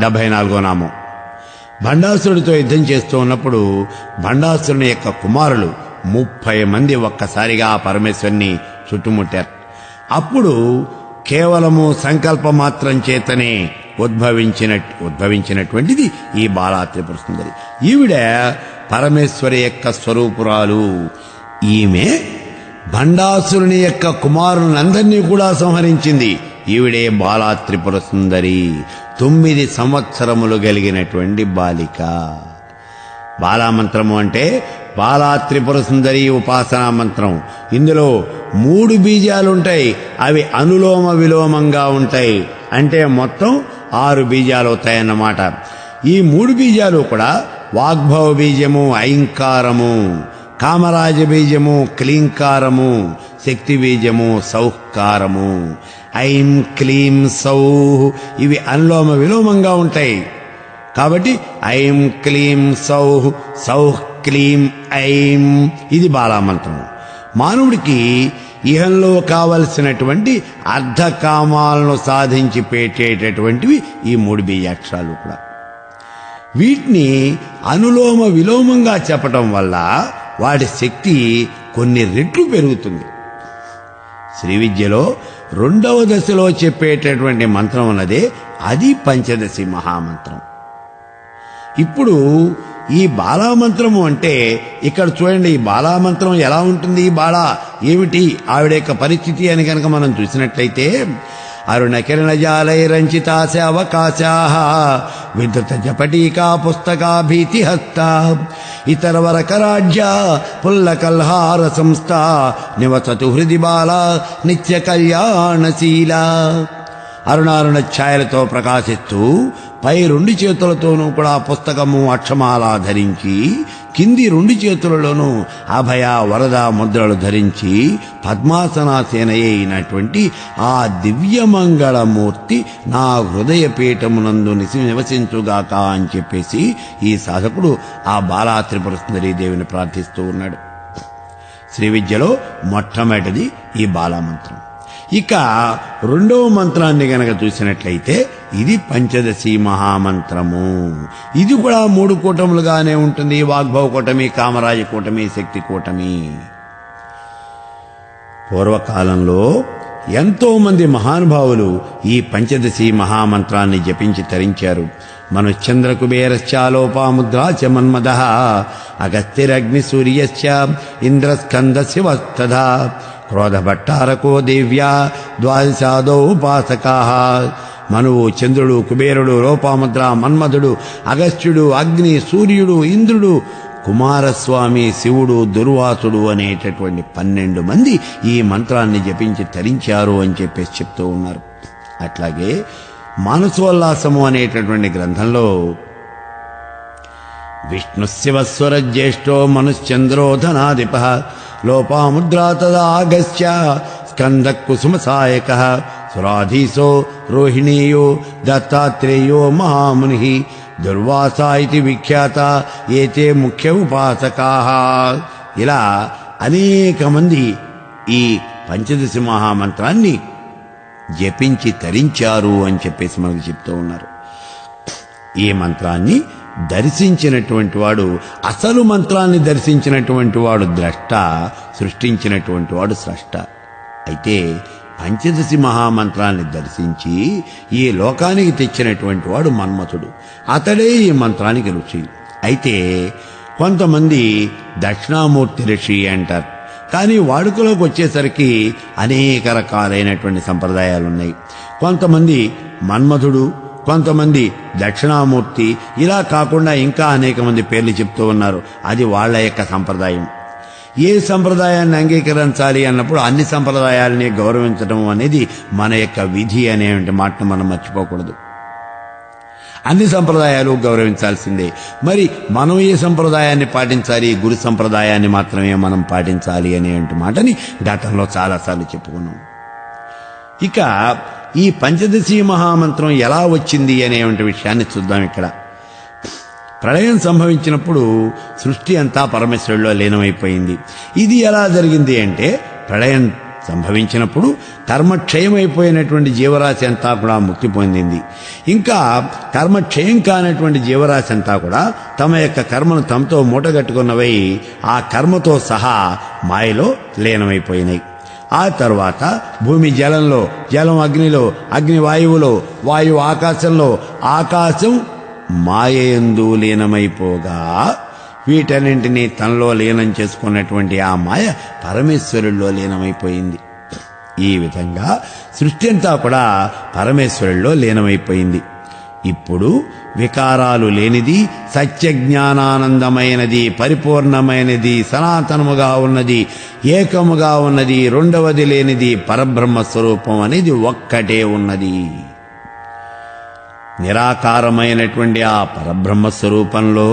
74వ నామం. భండాసురుడితో యుద్ధం చేస్తూ ఉన్నప్పుడు భండాసురుని యొక్క కుమారులు 30 మంది ఒక్కసారిగా పరమేశ్వరుని చుట్టుముట్టారు. అప్పుడు కేవలము సంకల్ప మాత్రం చేతనే ఉద్భవించినటువంటిది ఈ బాలా త్రిపుర సుందరి. ఈవిడ పరమేశ్వరి యొక్క స్వరూపురాలు. ఈమె భండాసురుని యొక్క కుమారులందరినీ కూడా సంహరించింది. ఈవిడే బాలా త్రిపుర సుందరి. 9 సంవత్సరములు కలిగినటువంటి బాలిక. బాలామంత్రము అంటే బాలా త్రిపుర సుందరి ఉపాసనా మంత్రం. ఇందులో 3 బీజాలుంటాయి. అవి అనులోమ విలోమంగా ఉంటాయి. అంటే మొత్తం 6 బీజాలు అవుతాయన్నమాట. ఈ 3 బీజాలు కూడా వాగ్భవ బీజము ఐంకారము, కామరాజ బీజము క్లీంకారము, శక్తి బీజము సౌహ్కారము. ఐం క్లీం సౌహ్ ఇవి అనులోమ విలోమంగా ఉంటాయి. కాబట్టి ఐం క్లీం సౌహ్ సౌహ్ క్లీం ఐం ఇది బాలామంత్రం. మానవుడికి ఇహంలో కావలసినటువంటి అర్ధకామాలను సాధించి పెట్టేటటువంటివి ఈ 3 బీజాక్షరాలు కూడా. వీటిని అనులోమ విలోమంగా చెప్పటం వల్ల వాటి శక్తి కొన్ని రెట్లు పెరుగుతుంది. శ్రీ విద్యలో 2వ దశలో చెప్పేటటువంటి మంత్రం ఉన్నదే అది పంచదశి మహామంత్రం. ఇప్పుడు ఈ బాలామంత్రము అంటే ఇక్కడ చూడండి, ఈ బాలామంత్రం ఎలా ఉంటుంది, బాలా ఏమిటి ఆవిడ యొక్క పరిస్థితి అని కనుక మనం చూసినట్లయితే, అరుణ కిరణజాలైరంచితాశ అవకాశాః విధృత జపటీకా పుస్తకా భీతిహస్త ఇతరవరకరాజ్య పుల్లకల్హార సంస్థ నివసతు హృది బాల నిత్య కళ్యాణశీల. అరుణారుణ ఛాయలతో ప్రకాశిస్తూ పై 2 చేతులతోనూ కూడా పుస్తకము అక్షమాల ధరించి, కింది 2 చేతులలోనూ అభయ వరద ముద్రలు ధరించి పద్మాసనాసేనయే అయినటువంటి ఆ దివ్యమంగళమూర్తి నా హృదయ పీఠమునందు నివసించుగాక అని చెప్పేసి ఈ సాధకుడు ఆ బాలా త్రిపుర సుందరీ దేవిని ప్రార్థిస్తూ ఉన్నాడు. శ్రీ విద్యలో మొట్టమొదటిది ఈ బాలామంత్రం. ఇక 2వ మంత్రాన్ని గనక చూసినట్లయితే ఇది పంచదశి మహామంత్రము. ఇది కూడా 3 కూటములుగానే ఉంటుంది. వాగ్భవ కూటమి, కామరాజ కూటమి, శక్తి కూటమి. పూర్వకాలంలో ఎంతో మంది మహానుభావులు ఈ పంచదశి మహామంత్రాన్ని జపించి తరించారు. మనుశ్చంద్ర కుబేరశ్చాలోపాముద్రా చ మన్మదః అగస్త్యరగ్ని సూర్యశ్చ ఇంద్రస్కంద శివస్తథా క్రోధభట్టారకో దేవ్యా ద్వాదశాదో ఉపాసకాః. మనువు, చంద్రుడు, కుబేరుడు, లోపాముద్ర, మన్మధుడు, అగస్త్యుడు, అగ్ని, సూర్యుడు, ఇంద్రుడు, కుమారస్వామి, శివుడు, దుర్వాసుడు అనేటటువంటి 12 మంది ఈ మంత్రాన్ని జపించి తరించారు అని చెప్పేసి చెప్తూ ఉన్నారు. అట్లాగే మానసోల్లాసము అనేటటువంటి గ్రంథంలో విష్ణు శివస్వర జ్యేష్ఠో మనుశ్చంద్రో ధనాధిప లోపాముద్రా తదా అగస్త్య స్కంద కుసుమ సాయక సురాధీసో రోహిణీయో దత్తాత్రేయో మహాముని దుర్వాసా ఇది విఖ్యాత ఏతే ముఖ్య ఉపాసకాః. ఇలా అనేక మంది ఈ పంచదశి మహామంత్రాన్ని జపించి తరించారు అని చెప్పేసి మనకు చెప్తూ ఉన్నారు. ఈ మంత్రాన్ని దర్శించినటువంటి వాడు, అసలు మంత్రాన్ని దర్శించినటువంటి వాడు ద్రష్ట, సృష్టించినటువంటి వాడు స్రష్ట. అయితే పంచదశి మహామంత్రాన్ని దర్శించి ఈ లోకానికి తెచ్చినటువంటి వాడు మన్మథుడు. అతడే ఈ మంత్రానికి ఋషి. అయితే కొంతమంది దక్షిణామూర్తి ఋషి అంటారు. కానీ వాడుకలోకి వచ్చేసరికి అనేక రకాలైనటువంటి సంప్రదాయాలున్నాయి. కొంతమంది మన్మథుడు, కొంతమంది దక్షిణామూర్తి, ఇలా కాకుండా ఇంకా అనేక మంది పేర్లు చెప్తూ ఉన్నారు. అది వాళ్ళ యొక్క సంప్రదాయం. ఏ సంప్రదాయాన్ని అంగీకరించాలి అన్నప్పుడు అన్ని సంప్రదాయాలని గౌరవించడం అనేది మన యొక్క విధి అనే మాటను మనం మర్చిపోకూడదు. అన్ని సంప్రదాయాలు గౌరవించాల్సిందే. మరి మనం ఏ సంప్రదాయాన్ని పాటించాలి? గురు సంప్రదాయాన్ని మాత్రమే మనం పాటించాలి అనే మాటని గతంలో చాలాసార్లు చెప్పుకున్నాం. ఇక ఈ పంచదశి మహామంత్రం ఎలా వచ్చింది అనేటువంటి విషయాన్ని చూద్దాం. ఇక్కడ ప్రళయం సంభవించినప్పుడు సృష్టి అంతా పరమేశ్వరుడిలో లీనమైపోయింది. ఇది ఎలా జరిగింది అంటే, ప్రళయం సంభవించినప్పుడు కర్మక్షయమైపోయినటువంటి జీవరాశి అంతా కూడా ముక్తి పొందింది. ఇంకా కర్మక్షయం కానటువంటి జీవరాశి అంతా కూడా తమ యొక్క కర్మను తమతో మూటగట్టుకున్నవై ఆ కర్మతో సహా మాయలో లీనమైపోయినాయి. ఆ తర్వాత భూమి జలంలో, జలం అగ్నిలో, అగ్ని వాయువులో, వాయువు ఆకాశంలో, ఆకాశం మాయయందు లీనమైపోగా వీటన్నింటినీ తనలో లీనం చేసుకున్నటువంటి ఆ మాయ పరమేశ్వరుల్లో లీనమైపోయింది. ఈ విధంగా సృష్టి అంతా కూడా పరమేశ్వరుల్లో లీనమైపోయింది. ఇప్పుడు వికారాలు లేనిది, సత్యజ్ఞానానందమైనది, పరిపూర్ణమైనది, సనాతనముగా ఉన్నది, ఏకముగా ఉన్నది, రెండవది లేనిది పరబ్రహ్మ స్వరూపం అనేది ఒక్కటే ఉన్నది. నిరాకారమైనటువంటి ఆ పరబ్రహ్మ స్వరూపంలో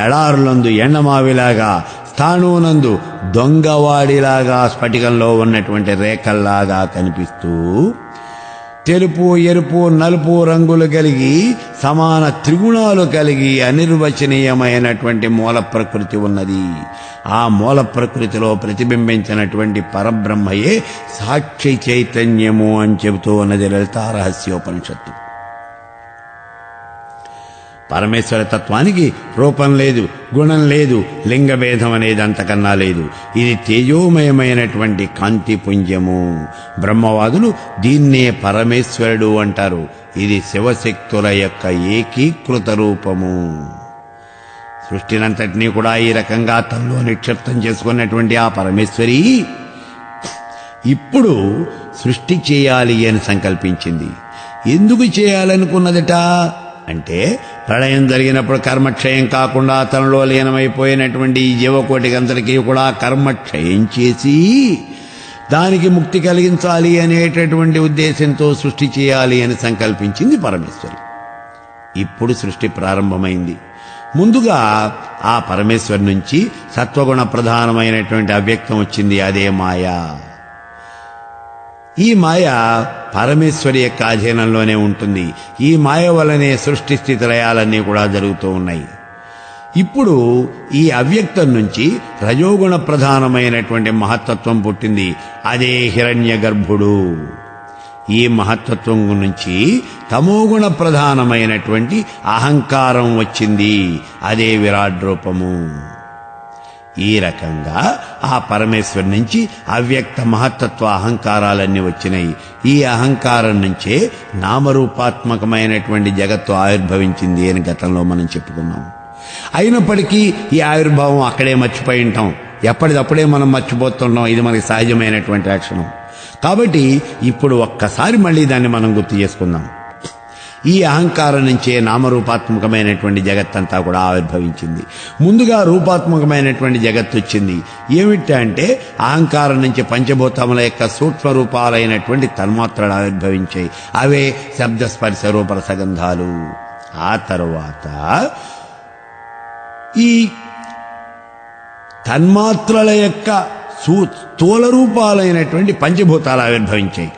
ఎడారులందు ఎండమావిలాగా, స్థాణువునందు దొంగవాడిలాగా స్ఫటికంలో ఉన్నటువంటి రేఖల్లాగా కనిపిస్తూ తెలుపు, ఎరుపు, నలుపు రంగులు కలిగి సమాన త్రిగుణాలు కలిగి అనిర్వచనీయమైనటువంటి మూల ప్రకృతి ఉన్నది. ఆ మూల ప్రకృతిలో ప్రతిబింబించినటువంటి పరబ్రహ్మయే సాక్షి చైతన్యము అని చెబుతూ ఉన్నది లలితా రహస్యోపనిషత్తు. పరమేశ్వర తత్వానికి రూపం లేదు, గుణం లేదు, లింగభేదం అనేది అంతకన్నా లేదు. ఇది తేజోమయమైనటువంటి కాంతి పుంజము. బ్రహ్మవాదులు దీన్నే పరమేశ్వరుడు అంటారు. ఇది శివశక్తుల యొక్క ఏకీకృత రూపము. సృష్టినంతటినీ కూడా ఈ రకంగా తనలో నిక్షిప్తం చేసుకున్నటువంటి ఆ పరమేశ్వరి ఇప్పుడు సృష్టి చేయాలి అని సంకల్పించింది. ఎందుకు చేయాలనుకున్నదట అంటే, ప్రళయం జరిగినప్పుడు కర్మక్షయం కాకుండా తనలో లీనమైపోయినటువంటి ఈ జీవకోటికంతటికీ కూడా కర్మక్షయం చేసి దానికి ముక్తి కలిగించాలి అనేటటువంటి ఉద్దేశంతో సృష్టి చేయాలి అని సంకల్పించింది పరమేశ్వరి. ఇప్పుడు సృష్టి ప్రారంభమైంది. ముందుగా ఆ పరమేశ్వరి నుంచి సత్వగుణ ప్రధానమైనటువంటి అవ్యక్తం వచ్చింది. అదే మాయా. ఈ మాయ పరమేశ్వరి యొక్క అధీనంలోనే ఉంటుంది. ఈ మాయ వల్లనే సృష్టి స్థితి లయాలన్నీ కూడా జరుగుతూ ఉన్నాయి. ఇప్పుడు ఈ అవ్యక్తం నుంచి రజోగుణ ప్రధానమైనటువంటి మహత్తత్వం పుట్టింది. అదే హిరణ్య గర్భుడు. ఈ మహత్తత్వం నుంచి తమోగుణ ప్రధానమైనటువంటి అహంకారం వచ్చింది. అదే విరాట్ రూపము. ఈ రకంగా ఆ పరమేశ్వరు నుంచి అవ్యక్త మహత్తత్వ అహంకారాలన్నీ వచ్చినాయి. ఈ అహంకారం నుంచే నామరూపాత్మకమైనటువంటి జగత్తు ఆవిర్భవించింది అని గతంలో మనం చెప్పుకున్నాం. అయినప్పటికీ ఈ ఆవిర్భావం అక్కడే మర్చిపోయి ఉంటాం. ఎప్పటిదప్పుడే మనం మర్చిపోతున్నాం. ఇది మనకి సహజమైనటువంటి లక్షణం. కాబట్టి ఇప్పుడు ఒక్కసారి మళ్ళీ దాన్ని మనం గుర్తు చేసుకుందాం. ఈ అహంకారం నుంచే నామరూపాత్మకమైనటువంటి జగత్తంతా కూడా ఆవిర్భవించింది. ముందుగా రూపాత్మకమైనటువంటి జగత్తు వచ్చింది. ఏమిటంటే అహంకారం నుంచి పంచభూతముల యొక్క సూక్ష్మ రూపాలైనటువంటి తన్మాత్రలు ఆవిర్భవించాయి. అవే శబ్దస్పర్శ రూపరసగంధాలు. ఆ తరువాత ఈ తన్మాత్రల యొక్క స్థూల రూపాలైనటువంటి పంచభూతాలు ఆవిర్భవించాయి.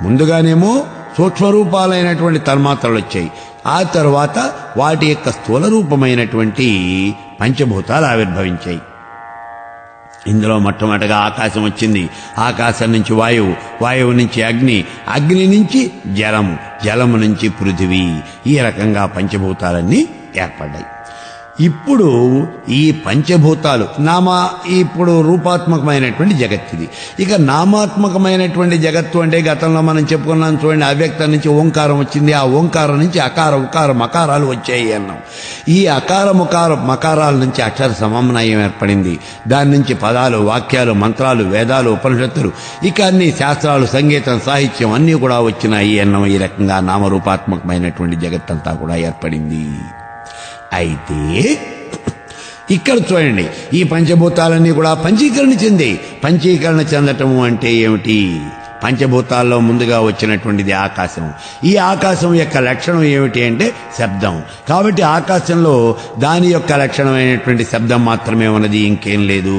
ముందుగానేమో సూక్ష్మరూపాలైనటువంటి తన్మాత్రలు వచ్చాయి. ఆ తరువాత వాటి యొక్క స్థూల రూపమైనటువంటి పంచభూతాలు ఆవిర్భవించాయి. ఇందులో మొట్టమొదటిగా ఆకాశం వచ్చింది. ఆకాశం నుంచి వాయువు, వాయువు నుంచి అగ్ని, అగ్ని నుంచి జలము, జలము నుంచి పృథివీ. ఈ రకంగా పంచభూతాలన్నీ ఏర్పడ్డాయి. ఇప్పుడు ఈ పంచభూతాలు ఇప్పుడు రూపాత్మకమైనటువంటి జగత్తుది. ఇక నామాత్మకమైనటువంటి జగత్తు అంటే గతంలో మనం చెప్పుకున్నాం చూడండి. అవ్యక్తం నుంచి ఓంకారం వచ్చింది. ఆ ఓంకారం నుంచి అకార ఉకార మకారాలు వచ్చాయి అన్నాం. ఈ అకార ముకార మకారాల నుంచి అక్షర సమన్వయం ఏర్పడింది. దాని నుంచి పదాలు, వాక్యాలు, మంత్రాలు, వేదాలు, ఉపనిషత్తులు, ఇక అన్ని శాస్త్రాలు, సంగీతం, సాహిత్యం అన్నీ కూడా వచ్చినాయి అన్నాం. ఈ రకంగా నామరూపాత్మకమైనటువంటి జగత్తంతా కూడా ఏర్పడింది. అయితే ఇక్కడ చూడండి, ఈ పంచభూతాలన్నీ కూడా పంచీకరణ చెందాయి. పంచీకరణ చెందటము అంటే ఏమిటి? పంచభూతాల్లో ముందుగా వచ్చినటువంటిది ఆకాశం. ఈ ఆకాశం యొక్క లక్షణం ఏమిటి అంటే శబ్దం. కాబట్టి ఆకాశంలో దాని యొక్క లక్షణమైనటువంటి శబ్దం మాత్రమే ఉన్నది, ఇంకేం లేదు.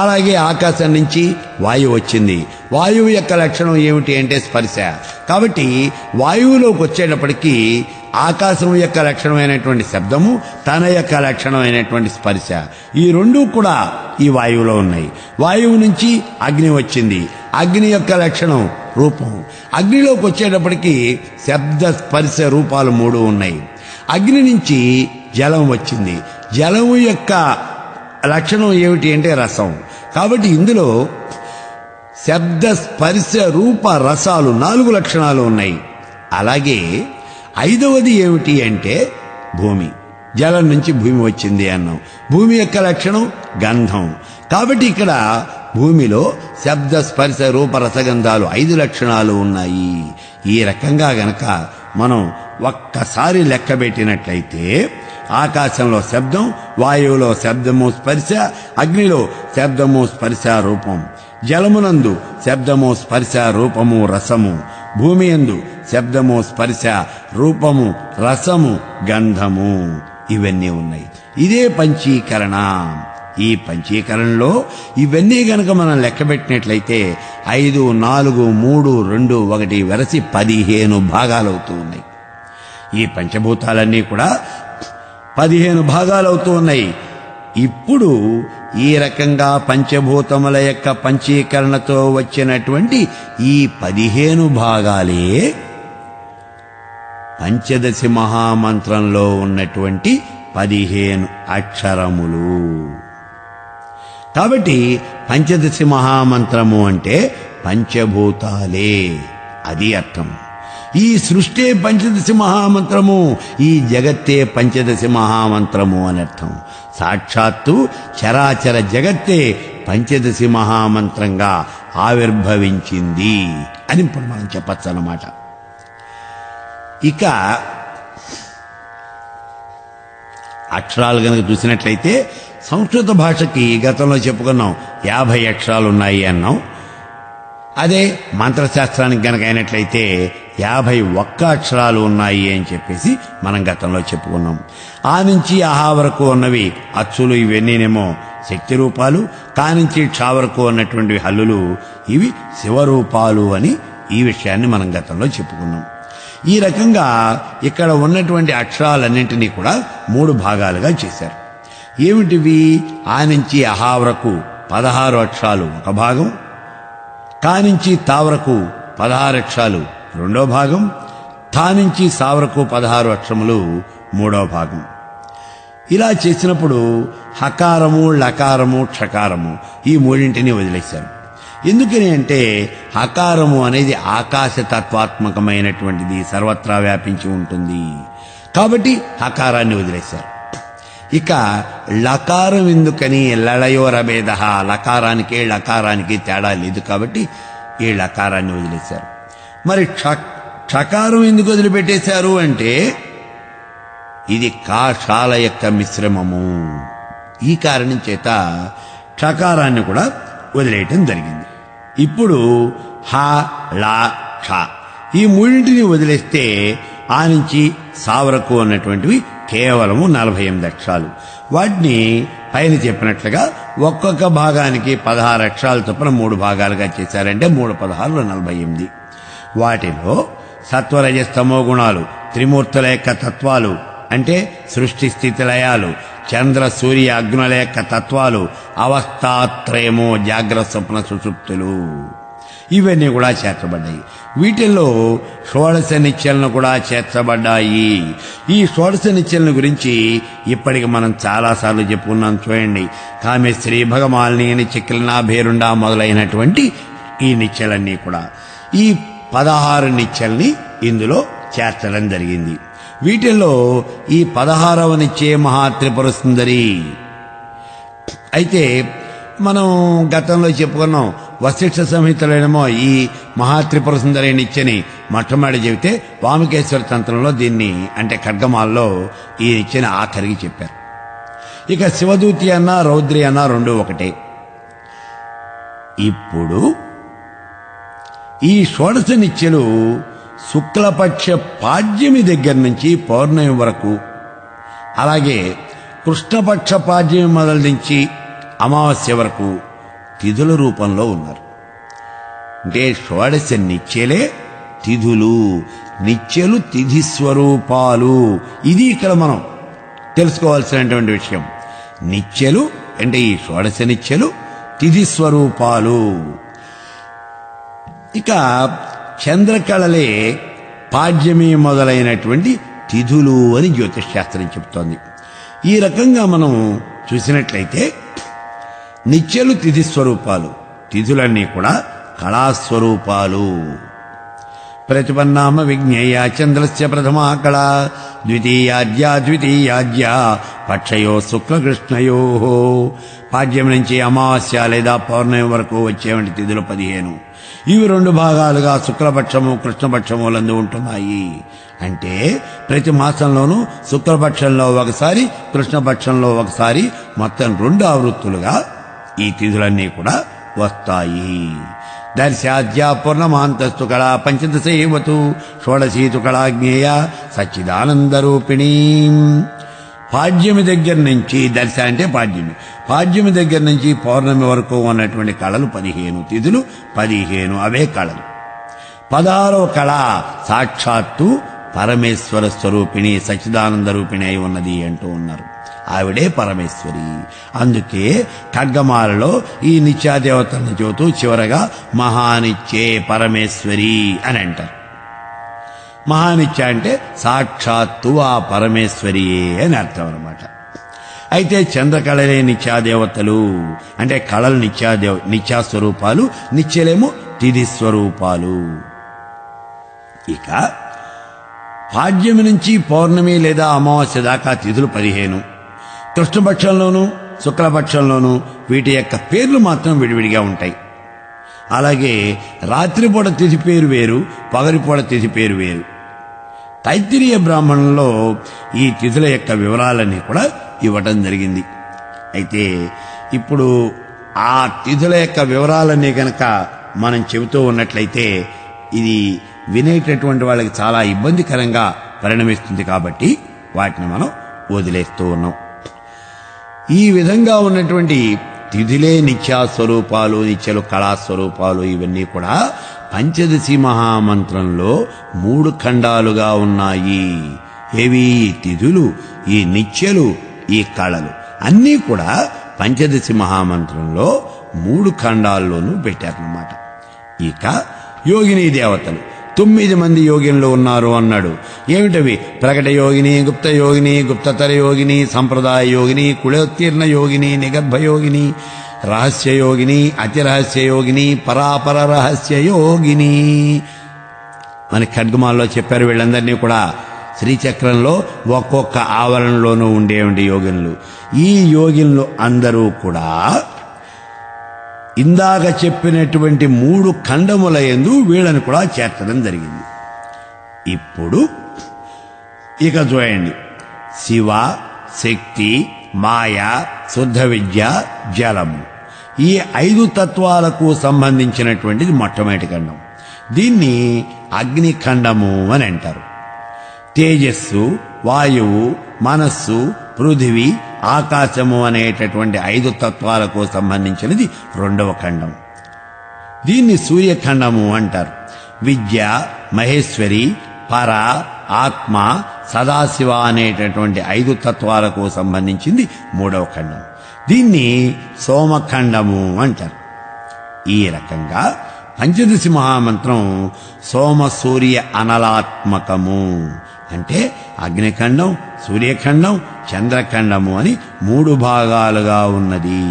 అలాగే ఆకాశం నుంచి వాయువు వచ్చింది. వాయువు యొక్క లక్షణం ఏమిటి అంటే స్పర్శ. కాబట్టి వాయువులోకి వచ్చేటప్పటికీ ఆకాశం యొక్క లక్షణమైనటువంటి శబ్దము, తన యొక్క లక్షణమైనటువంటి స్పర్శ, ఈ రెండూ కూడా ఈ వాయువులో ఉన్నాయి. వాయువు నుంచి అగ్ని వచ్చింది. అగ్ని యొక్క లక్షణం రూపం. అగ్నిలోకి వచ్చేటప్పటికి శబ్ద స్పర్శ రూపాలు 3 ఉన్నాయి. అగ్ని నుంచి జలం వచ్చింది. జలము యొక్క లక్షణం ఏమిటి అంటే రసం. కాబట్టి ఇందులో శబ్ద స్పర్శ రూప రసాలు 4 లక్షణాలు ఉన్నాయి. అలాగే 5వది ఏమిటి అంటే భూమి. జలం నుంచి భూమి వచ్చింది అన్నాం. భూమి యొక్క లక్షణం గంధం. కాబట్టి ఇక్కడ భూమిలో శబ్ద స్పర్శ రూప రసగంధాలు 5 లక్షణాలు ఉన్నాయి. ఈ రకంగా గనక మనం ఒక్కసారి లెక్క పెట్టినట్లయితే ఆకాశంలో శబ్దం, వాయువులో శబ్దము స్పర్శ, అగ్నిలో శబ్దము స్పర్శ రూపం, జలమునందు శబ్దము స్పర్శ రూపము రసము, భూమి యందు శబ్దము స్పర్శ రూపము రసము గంధము, ఇవన్నీ ఉన్నాయి. ఇదే పంచీకరణ. ఈ పంచీకరణలో ఇవన్నీ గనక మనం లెక్కబెట్టినట్లయితే 5, 4, 3, 2, 1 వెరసి 15 భాగాలవుతూ ఉన్నాయి. ఈ పంచభూతాలన్నీ కూడా 15 భాగాలవుతూ ఉన్నాయి. ఇప్పుడు ఈ రకంగా పంచభూతముల యొక్క పంచీకరణతో వచ్చినటువంటి ఈ 15 భాగాలే పంచదశి మహామంత్రంలో ఉన్నటువంటి 15 అక్షరములు. కాబట్టి పంచదశి మహామంత్రము అంటే పంచభూతాలే, అది అర్థం. ఈ సృష్టి పంచదశి మహామంత్రము, ఈ జగత్తే పంచదశి మహామంత్రము అని అర్థం. సాక్షాత్తు చరాచర జగత్తే పంచదశి మహామంత్రంగా ఆవిర్భవించింది అని ఇప్పుడు మనం చెప్పచ్చు అన్నమాట. ఇక అక్షరాలు కనుక చూసినట్లయితే సంస్కృత భాషకి గతంలో చెప్పుకున్నాం 50 అక్షరాలు ఉన్నాయి అన్నాం. అదే మంత్రశాస్త్రానికి గనక అయినట్లయితే 51 అక్షరాలు ఉన్నాయి అని చెప్పేసి మనం గతంలో చెప్పుకున్నాం. ఆ నుంచి ఆహా వరకు ఉన్నవి అచ్చులు, ఇవన్నీనేమో శక్తి రూపాలు. కానించి క్షా వరకు ఉన్నటువంటి హల్లులు ఇవి శివరూపాలు అని ఈ విషయాన్ని మనం గతంలో చెప్పుకున్నాం. ఈ రకంగా ఇక్కడ ఉన్నటువంటి అక్షరాలన్నింటినీ కూడా 3 భాగాలుగా చేశారు. ఏమిటివి? ఆ నుంచి అహా వరకు 16 అక్షరాలు ఒక భాగం, కానించి తా వరకు 16 అక్షరాలు రెండో భాగం, తా నుంచి సా వరకు 16 అక్షరములు మూడో భాగం. ఇలా చేసినప్పుడు హకారము, లకారము, క్షకారము ఈ మూడింటిని వదిలేశారు. ఎందుకని అంటే హకారము అనేది ఆకాశతత్వాత్మకమైనటువంటిది, సర్వత్రా వ్యాపించి ఉంటుంది కాబట్టి హకారాన్ని వదిలేశారు. ఇక లకారం ఎందుకని? లళయోరభేద, లకారానికి లకారానికి తేడా లేదు కాబట్టి ఈ లకారాన్ని వదిలేశారు. మరి క్షకారం ఎందుకు వదిలిపెట్టేశారు అంటే ఇది కాషాల యొక్క మిశ్రమము. ఈ కారణం చేత క్షకారాన్ని కూడా వదిలేయటం జరిగింది. ఇప్పుడు హ, ల, క్ష ఈ మూడింటిని వదిలేస్తే ఆ నుంచి సా వరకు ఉన్నటువంటివి కేవలము 48 అక్షరాలు. వాటిని పైన చెప్పినట్లుగా ఒక్కొక్క భాగానికి 16 అక్షరాల చొప్పున 3 భాగాలుగా చేశారంటే 3 16 48. వాటిలో సత్వరజస్తమో గుణాలు, త్రిమూర్తుల యొక్క తత్వాలు అంటే సృష్టి స్థితి లయాలు, చంద్ర సూర్య అగ్నుల యొక్క తత్వాలు, అవస్థాత్రయము జాగ్రత్త స్వప్న సుషుప్తులు ఇవన్నీ కూడా చేర్చబడ్డాయి. వీటిల్లో షోడశ నిత్యలను కూడా చేర్చబడ్డాయి. ఈ షోడశ నిత్యలను గురించి ఇప్పటికి మనం చాలాసార్లు చెప్పుకున్నాం. చూడండి, కామేశ్వరి, భగమాలిని, చిక్కిలన, భేరుండ మొదలైనటువంటి ఈ నిత్యలన్నీ కూడా ఈ 16 నిత్యల్ని ఇందులో చేర్చడం జరిగింది. వీటిల్లో ఈ 16వ నిత్యే మహాత్రిపుర సుందరి. అయితే మనం గతంలో చెప్పుకున్నాం, వశిష్ఠ సంహితలోనేమో ఈ మహాత్రిపుర సుందరి నిత్యని మొట్టమొదటి చెబితే వామకేశ్వర తంత్రంలో దీన్ని అంటే ఖడ్గమాల్లో ఈ నిత్యని ఆఖరికి చెప్పారు. ఇక శివదూతి అన్న రౌద్రి అన్న రెండు ఒకటే. ఇప్పుడు ఈ షోడశ నిత్యలు శుక్లపక్ష పాడ్యమి దగ్గర నుంచి పౌర్ణమి వరకు, అలాగే కృష్ణపక్ష పాడ్యమి మొదలు నుంచి అమావాస్య వరకు తిథుల రూపంలో ఉన్నారు. అంటే షోడశ నిత్యలే తిథులు, నిత్యలు తిథి స్వరూపాలు. ఇది ఇక్కడ మనం తెలుసుకోవాల్సినటువంటి విషయం. నిత్యలు అంటే ఈ షోడశ నిత్యలు తిథి స్వరూపాలు. ఇక చంద్రకళలే పాడ్యమి మొదలైనటువంటి తిథులు అని జ్యోతిష్ శాస్త్రం చెబుతోంది. ఈ రకంగా మనం చూసినట్లయితే నిత్యలు తిథి స్వరూపాలు, తిథులన్నీ కూడా కళాస్వరూపాలు. ప్రతిపన్నామ విజ్ఞేయ చంద్రస్య ప్రథమా కళ, ద్వితీయాద్య పక్షయో శుక్లకృష్ణయో. పాడ్యం నుంచి అమావాస్య లేదా పౌర్ణమి వరకు వచ్చేవంటి తిథులు 15. ఇవి 2 భాగాలుగా శుక్లపక్షము కృష్ణపక్షములందు ఉంటున్నాయి. అంటే ప్రతి మాసంలోనూ శుక్లపక్షంలో ఒకసారి, కృష్ణపక్షంలో ఒకసారి, మొత్తం 2 ఆవృత్తులుగా ఈ తిథులన్నీ కూడా వస్తాయి. దర్శాద్య పూర్ణమాంతస్తు కళా పంచదశైవతు షోడశీతు కళాజ్ఞేయ సచ్చిదానందరూపిణీ. పాడ్యమి దగ్గర నుంచి దశ అంటే పాడ్యమి దగ్గర నుంచి పౌర్ణమి వరకు ఉన్నటువంటి కళలు 15, తిథులు 15, అవే కళలు. 16వ కళ సాక్షాత్తు పరమేశ్వర స్వరూపిణి సచ్చిదానంద రూపిణి అయి ఉన్నది అంటూ ఉన్నారు. ఆవిడే పరమేశ్వరి. అందుకే ఖడ్గమాలలో ఈ నిత్యాదేవతలను చూతూ చివరగా మహానిత్యే పరమేశ్వరి అని అంటారు. మహానిత్య అంటే సాక్షాత్తు ఆ పరమేశ్వరియే అని అర్థం అన్నమాట. అయితే చంద్రకళలే నిత్యాదేవతలు అంటే కళలు నిత్యాస్వరూపాలు, నిత్యలేమో తిథి స్వరూపాలు. ఇక పాడ్యమి నుంచి పౌర్ణమి లేదా అమావాస్య దాకా తిథులు 15, కృష్ణపక్షంలోనూ శుక్లపక్షంలోనూ వీటి యొక్క పేర్లు మాత్రం విడివిడిగా ఉంటాయి. అలాగే రాత్రిపూట తిథి పేరు వేరు, పగలిపూట తిథి పేరు వేరు. తైత్తిరీయ బ్రాహ్మణంలో ఈ తిథుల యొక్క వివరాలన్నీ కూడా ఇవ్వటం జరిగింది. అయితే ఇప్పుడు ఆ తిథుల యొక్క వివరాలన్నీ కనుక మనం చెబుతూ ఉన్నట్లయితే ఇది వినేటటువంటి వాళ్ళకి చాలా ఇబ్బందికరంగా పరిణమిస్తుంది. కాబట్టి వాటిని మనం వదిలేస్తూ ఉన్నాం. ఈ విధంగా ఉన్నటువంటి తిథులే నిత్యాస్వరూపాలు, నిత్యలు కళాస్వరూపాలు, ఇవన్నీ కూడా పంచదశి మహామంత్రంలో 3 ఖండాలుగా ఉన్నాయి. ఏవి? ఈ తిథులు, ఈ నిత్యలు, ఈ కళలు అన్నీ కూడా పంచదశి మహామంత్రంలో 3 ఖండాల్లోనూ పెట్టారన్నమాట. ఇక యోగిని దేవతలు 9 మంది యోగినులు ఉన్నారు అన్నాడు. ఏమిటవి? ప్రకట యోగిని, గుప్త యోగిని, గుప్తతర యోగిని, సంప్రదాయ యోగిని, కులోత్తీర్ణ యోగిని, నిగర్భ యోగిని, రహస్య యోగిని, అతి రహస్య యోగిని, పరాపర రహస్య యోగిని. మన ఖడ్గమాల్లో చెప్పారు. వీళ్ళందరినీ కూడా శ్రీచక్రంలో ఒక్కొక్క ఆవరణలోనూ ఉండేవంటి యోగినులు. ఈ యోగినులు అందరూ కూడా ఇందాక చెప్పినటువంటి 3 ఖండముల యందు వీళ్ళని కూడా చేర్చడం జరిగింది. ఇప్పుడు ఇక చూడండి, శివ, శక్తి, మాయ, శుద్ధ విద్య, జలము, ఈ 5 తత్వాలకు సంబంధించినటువంటిది మొట్టమొదటి ఖండం. దీన్ని అగ్నిఖండము అని అంటారు. తేజస్సు, వాయువు, మనస్సు, పృథివీ, ఆకాశము అనేటటువంటి 5 తత్వాలకు సంబంధించినది 2వ ఖండం. దీన్ని సూర్యఖండము అంటారు. విద్య, మహేశ్వరి, పర, ఆత్మ, సదాశివ అనేటటువంటి 5 తత్వాలకు సంబంధించింది 3వ ఖండం. దీన్ని సోమఖండము అంటారు. ఈ రకంగా పంచదశి మహామంత్రం సోమ సూర్య అనలాత్మకము అంటే అగ్నిఖండం, సూర్యఖండం, చంద్రఖండము అని 3 భాగాలుగా ఉన్నది.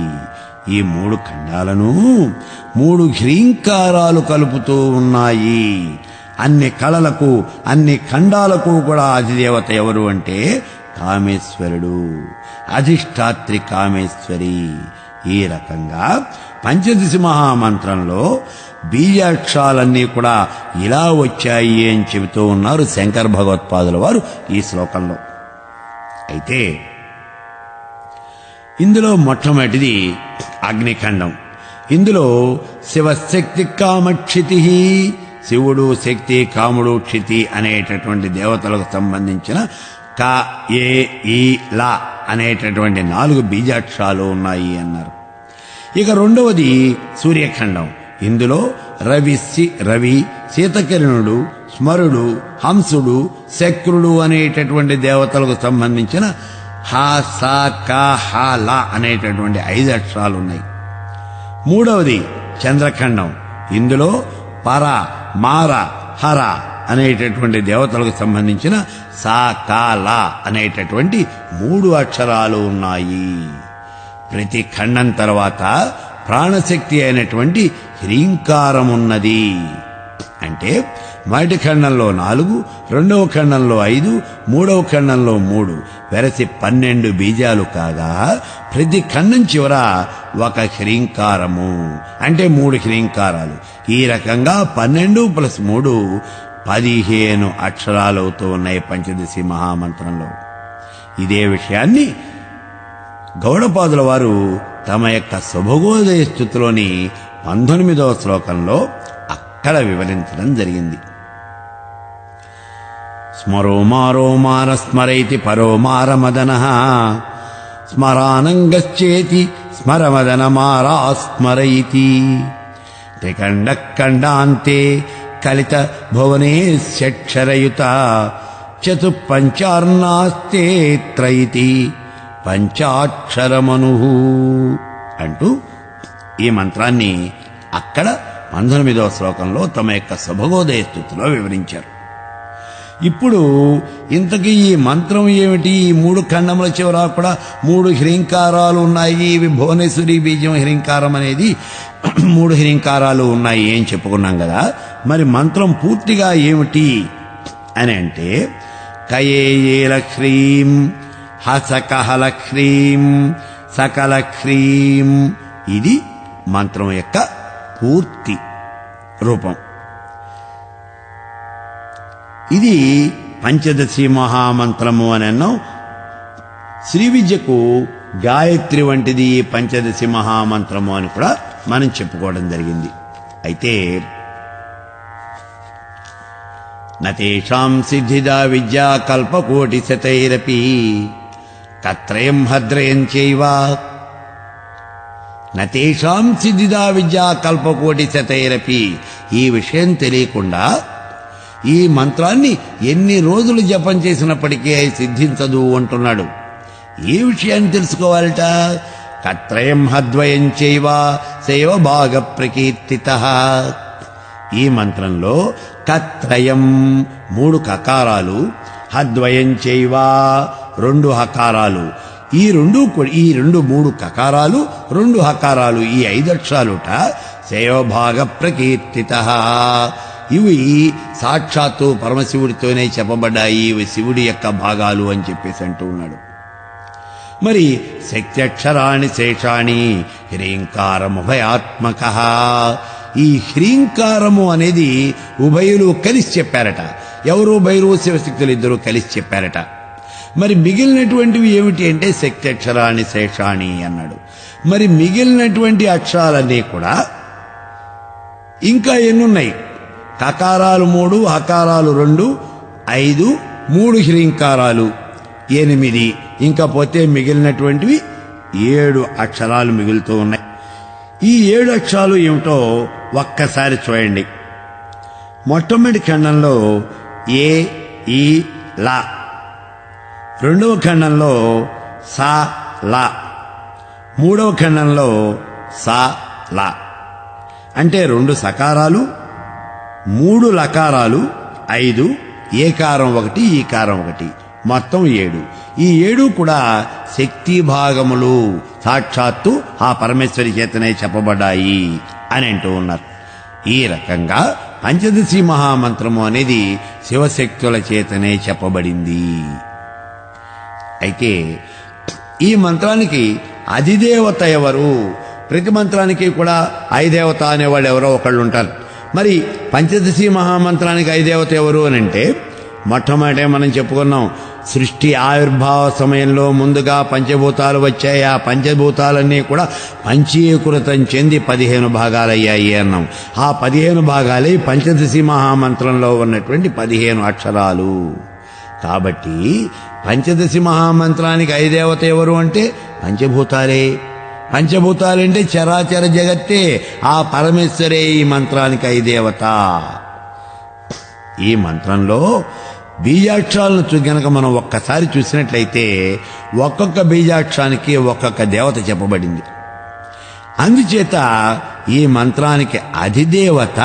ఈ 3 ఖండాలను 3 హ్రీంకారాలు కలుపుతూ ఉన్నాయి. అన్ని కళలకు, అన్ని ఖండాలకు కూడా అధిదేవత ఎవరు అంటే కామేశ్వరుడు, అధిష్టాత్రి కామేశ్వరి. ఈ రకంగా పంచదశి మహామంత్రంలో బీజాక్షరాలన్నీ కూడా ఇలా వచ్చాయి అని చెబుతూ ఉన్నారు శంకర భగవత్పాదుల వారు ఈ శ్లోకంలో. అయితే ఇందులో మొట్టమొదటిది అగ్నిఖండం. ఇందులో శివశక్తి కామక్షితి, శివుడు, శక్తి, కాముడు, క్షితి అనేటటువంటి దేవతలకు సంబంధించిన క, ఏ, ఈ, లా అనేటటువంటి 4 బీజాక్షరాలు ఉన్నాయి అన్నారు. ఇక రెండవది సూర్యఖండం. ఇందులో రవి, శీతకిరణుడు, స్మరుడు, హంసుడు, శక్రుడు అనేటటువంటి దేవతలకు సంబంధించిన హ, స, క, హ, ల అనేటటువంటి 5 అక్షరాలు ఉన్నాయి. మూడవది చంద్రఖండం. ఇందులో పర, మార, హర అనేటటువంటి దేవతలకు సంబంధించిన స, క, ల అనేటటువంటి 3 అక్షరాలు ఉన్నాయి. ప్రతి ఖండం తర్వాత ప్రాణశక్తి అయినటువంటి హ్రీంకారం ఉన్నది. అంటే మొదటి ఖండంలో 4, రెండవ ఖండంలో 5, మూడవ ఖండంలో 3, వెరసి 12 బీజాలు కాగా ప్రతి ఖండం చివర ఒక హ్రీంకారము అంటే 3 హ్రీంకారాలు. ఈ రకంగా 12 + 3 15 అక్షరాలు అవుతూ ఉన్నాయి పంచదశి మహామంత్రంలో. ఇదే విషయాన్ని గౌడపాదుల వారు తమ యొక్క శుభగోదయ స్థుతిలోని 19వ శ్లోకంలో అక్కడ వివరించడం జరిగింది. స్మరో మారో మార స్మరైతి పరో మార మదన స్మరానంగశ్చేతి స్మరమదన మారా స్మరైతి త్రికండ ఖండాంతే కలిత భువనేశ్యక్షరయుత చతుపంచార్ణాస్తే త్రైతి పంచాక్షరమను అంటూ ఈ మంత్రాన్ని అక్కడ 19వ శ్లోకంలో తమ యొక్క శుభగోదయ స్తుతిలో వివరించారు. ఇప్పుడు ఇంతకీ ఈ మంత్రం ఏమిటి? ఈ 3 ఖండముల చివర కూడా 3 హ్రీంకారాలు ఉన్నాయి. ఇవి భువనేశ్వరి బీజం హ్రీంకారం అనేది 3 హ్రీంకారాలు ఉన్నాయి అని చెప్పుకున్నాం కదా. మరి మంత్రం పూర్తిగా ఏమిటి అని అంటే కయేయేల హ్రీం హసకహల హ్రీం సకల హ్రీం. ఇది మంత్రం యొక్క పూర్తి రూపం. ఇది పంచదశి మహామంత్రము అని అన్నాం. శ్రీ విద్యకు గాయత్రి వంటిది పంచదశి మహామంత్రము అని కూడా మనం చెప్పుకోవడం జరిగింది. అయితే నతేషాం సిద్ధిదా విద్యా కల్పకోటి శతైరపి కత్రయం హద్రయం చైవ. నతేషాం సిద్ధిదా విద్యా కల్పకోటి శతైరపి. ఈ విషయం తెలియకుండా ఈ మంత్రాన్ని ఎన్ని రోజులు జపం చేసినప్పటికీ అది సిద్ధించదు అంటున్నాడు. ఏ విషయాన్ని తెలుసుకోవాలట? కత్రయం హద్వయం చైవ సేవ భాగ ప్రకీర్తితః. ఈ మంత్రంలో కత్రయం 3 కకారాలు, హద్వయం చైవ 2 హకారాలు. ఈ 3 కకారాలు 2 హకారాలు ఈ 5 అక్షరాలుట సేవభాగ ప్రకీర్తితః. ఇవి సాక్షాత్తు పరమశివుడితోనే చెప్పబడ్డాయి. ఇవి శివుడి యొక్క భాగాలు అని చెప్పేసి అంటూ ఉన్నాడు. మరి శక్త్యక్షరాణి శేషాణి హ్రీంకారముభయాత్మక. ఈ హ్రీంకారము అనేది ఉభయులు కలిసి చెప్పారట. ఎవరు? భైరవ శివశక్తులు ఇద్దరు కలిసి చెప్పారట. మరి మిగిలినటువంటివి ఏమిటి అంటే శక్త్యక్షరాణి శేషాణి అన్నాడు. మరి మిగిలినటువంటి అక్షరాలన్నీ కూడా ఇంకా ఎన్నున్నాయి? కకారాలు 3, హకారాలు 2, 5, 3 హ్రీంకారాలు 8. ఇంకా పోతే మిగిలినటువంటివి 7 అక్షరాలు మిగులుతూ ఉన్నాయి. ఈ 7 అక్షరాలు ఏమిటో ఒక్కసారి చూడండి. మొట్టమొదటి ఖండంలో ఏ ఈ లా, రెండవ ఖండంలో సా లా, మూడవ ఖండంలో సా లా. అంటే 2 సకారాలు, 3 లకారాలు, 5 ఏకారం 1 ఈకారం 1, మొత్తం 7. ఈ 7 కూడా శక్తి భాగములు, సాక్షాత్తు ఆ పరమేశ్వరి చేతనే చెప్పబడ్డాయి అని అంటూ ఉన్నారు. ఈ రకంగా పంచదశి మహామంత్రము అనేది శివశక్తుల చేతనే చెప్పబడింది. అయితే ఈ మంత్రానికి అధిదేవత ఎవరు? ప్రతి మంత్రానికి కూడా ఐదేవత అనేవాళ్ళు ఎవరో ఒకళ్ళు ఉంటారు. మరి పంచదశి మహామంత్రానికి ఐదేవత ఎవరు అని అంటే మొట్టమొదటే మనం చెప్పుకున్నాం. సృష్టి ఆవిర్భావ సమయంలో ముందుగా పంచభూతాలు వచ్చాయి. ఆ పంచభూతాలన్నీ కూడా పంచీకృతం చెంది 15 భాగాలయ్యాయి అన్నాం. ఆ 15 భాగాలే పంచదశి మహామంత్రంలో ఉన్నటువంటి 15 అక్షరాలు. కాబట్టి పంచదశి మహామంత్రానికి ఐదేవత ఎవరు అంటే పంచభూతాలే. పంచభూతాలంటే చరాచర జగత్తే. ఆ పరమేశ్వరే ఈ మంత్రానికి ఐదేవత. ఈ మంత్రంలో బీజాక్షరాలను గనక మనం ఒక్కసారి చూసినట్లయితే ఒక్కొక్క బీజాక్షరానికి ఒక్కొక్క దేవత చెప్పబడింది. అందుచేత ఈ మంత్రానికి అధిదేవత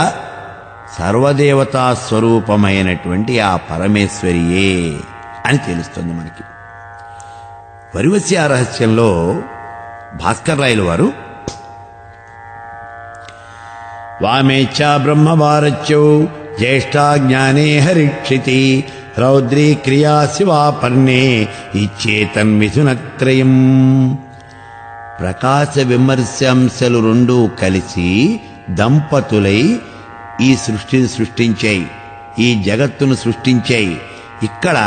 సర్వదేవతా స్వరూపమైనటువంటి ఆ పరమేశ్వరియే అని తెలుస్తుంది మనకి. వరివస్య రహస్యంలో భాస్కర్ రాయలు వారు వామేచ్ఛ బ్రహ్మవారచ్యౌ జ్యేష్ఠా జ్ఞానే హరిక్షితి రౌద్రీ క్రియా శివాపర్ణే ఇచ్చేతన్ మిథునత్రయం. ప్రకాశ విమర్శంశలు 2 కలిసి దంపతులై ఈ సృష్టిని సృష్టించాయి, ఈ జగత్తును సృష్టించాయి. ఇక్కడ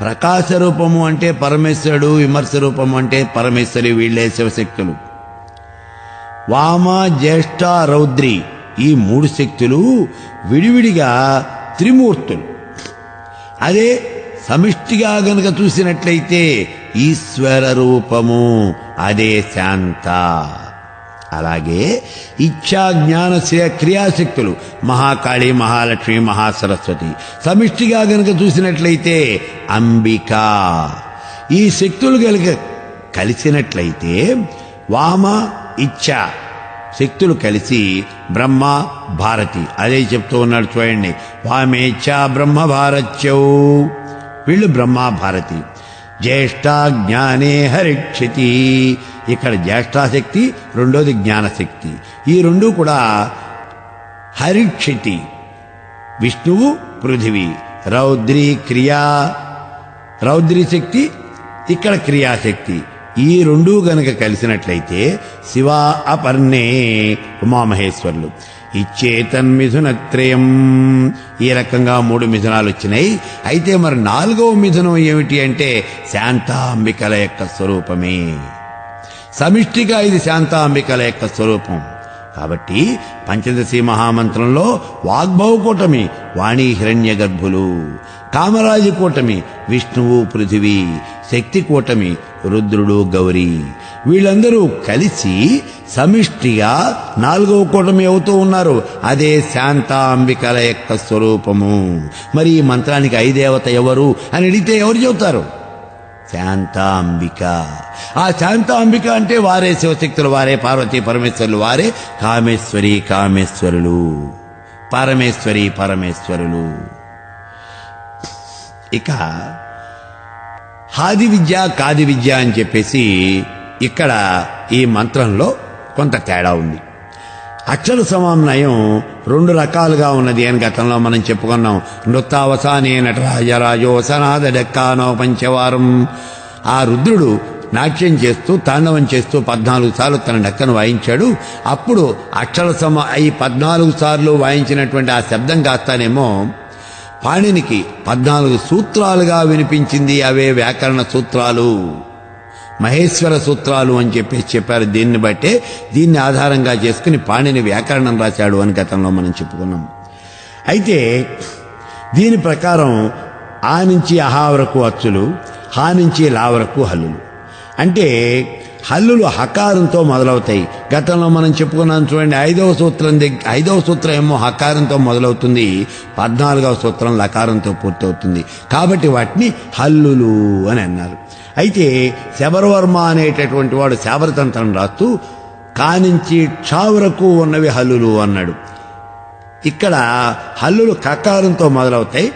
ప్రకాశ రూపము అంటే పరమేశ్వరుడు, విమర్శ రూపము అంటే పరమేశ్వరి, వీళ్లే శివశక్తులు. వామ జ్యేష్ఠ రౌద్రి ఈ 3 శక్తులు విడివిడిగా త్రిమూర్తులు. అదే సమిష్టిగా గనుక చూసినట్లయితే ఈశ్వర రూపము, అదే శాంత. అలాగే ఇచ్ఛా జ్ఞాన క్రియాశక్తులు మహాకాళి, మహాలక్ష్మి, మహాసరస్వతి. సమిష్టిగా గనుక చూసినట్లయితే అంబిక. ఈ శక్తులు గనుక కలిసినట్లయితే వామ ఇచ్ఛ శక్తులు కలిసి బ్రహ్మ భారతి. అదే చెప్తూ ఉన్నాడు చూడండి, వామేచ్ఛ బ్రహ్మ భారత్యౌ. వీళ్ళు బ్రహ్మ భారతి. జ్యేష్ఠ జ్ఞానే హరిక్షితి. ఇక్కడ జ్యేష్ఠాశక్తి, రెండోది జ్ఞానశక్తి. ఈ రెండు కూడా హరిక్షితి. విష్ణువు పృథివీ. రౌద్రీ క్రియా, రౌద్రీ శక్తి, ఇక్కడ క్రియాశక్తి. ఈ రెండూ గనక కలిసినట్లయితే శివ అపర్ణే ఉమామహేశ్వరులు. ఇచ్చేతన్మిథునత్రయం. ఈ రకంగా 3 మిథునాలు వచ్చినాయి. అయితే మరి 4వ మిథునం ఏమిటి అంటే శాంతాంబికల యొక్క స్వరూపమే. సమిష్టిగా ఇది శాంతాంబికల యొక్క స్వరూపం. కాబట్టి పంచదశి మహామంత్రంలో వాగ్భవ కూటమి వాణి హిరణ్య గర్భులు, కామరాజు కూటమి విష్ణువు పృథివీ, శక్తి కూటమి రుద్రుడు గౌరీ. వీళ్ళందరూ కలిసి సమిష్టిగా 4వ కూటమి అవుతూ ఉన్నారు. అదే శాంతాంబికల యొక్క స్వరూపము. మరి ఈ మంత్రానికి ఐదేవత ఎవరు అని అడిగితే ఎవరు చెబుతారు? శాంతాంబిక. ఆ శాంతాంబిక అంటే వారే శివశక్తులు, వారే పార్వతీ పరమేశ్వరులు, వారే కామేశ్వరి కామేశ్వరులు, పరమేశ్వరి పరమేశ్వరులు. ఇక హాది విద్య కాది విద్య అని చెప్పేసి ఇక్కడ ఈ మంత్రంలో కొంత తేడా ఉంది. అక్షర సమన్వయం 2 రకాలుగా ఉన్నది అని గతంలో మనం చెప్పుకున్నాం. నృత్తావసానే నటరాజరాజో సనాదడెక్కానో పంచవారం. ఆ రుద్రుడు నాట్యం చేస్తూ తాండవం చేస్తూ 14 సార్లు తన డక్కను వాయించాడు. అప్పుడు ఈ 14 సార్లు వాయించినటువంటి ఆ శబ్దం కాస్తానేమో పాణినికి 14 సూత్రాలుగా వినిపించింది. అవే వ్యాకరణ సూత్రాలు, మహేశ్వర సూత్రాలు అని చెప్పారు. దీన్ని ఆధారంగా చేసుకుని పాణిని వ్యాకరణం రాశాడు అని గతంలో మనం చెప్పుకున్నాం. అయితే దీని ప్రకారం ఆ నుంచి అహా వరకు అచ్చులు, హా నుంచి లా వరకు హల్లులు. అంటే హల్లులు హకారంతో మొదలవుతాయి. గతంలో మనం చెప్పుకున్నాం చూడండి. 5వ సూత్రం ఏమో హకారంతో మొదలవుతుంది, 14వ సూత్రం లకారంతో పూర్తవుతుంది. కాబట్టి వాటిని హల్లులు అని అన్నారు. అయితే శబరవర్మ అనేటటువంటి వాడు శాబరతంత్రం రాస్తూ కానించి క్షా వరకు ఉన్నవి హల్లులు అన్నాడు. ఇక్కడ హల్లులు కకారంతో మొదలవుతాయి,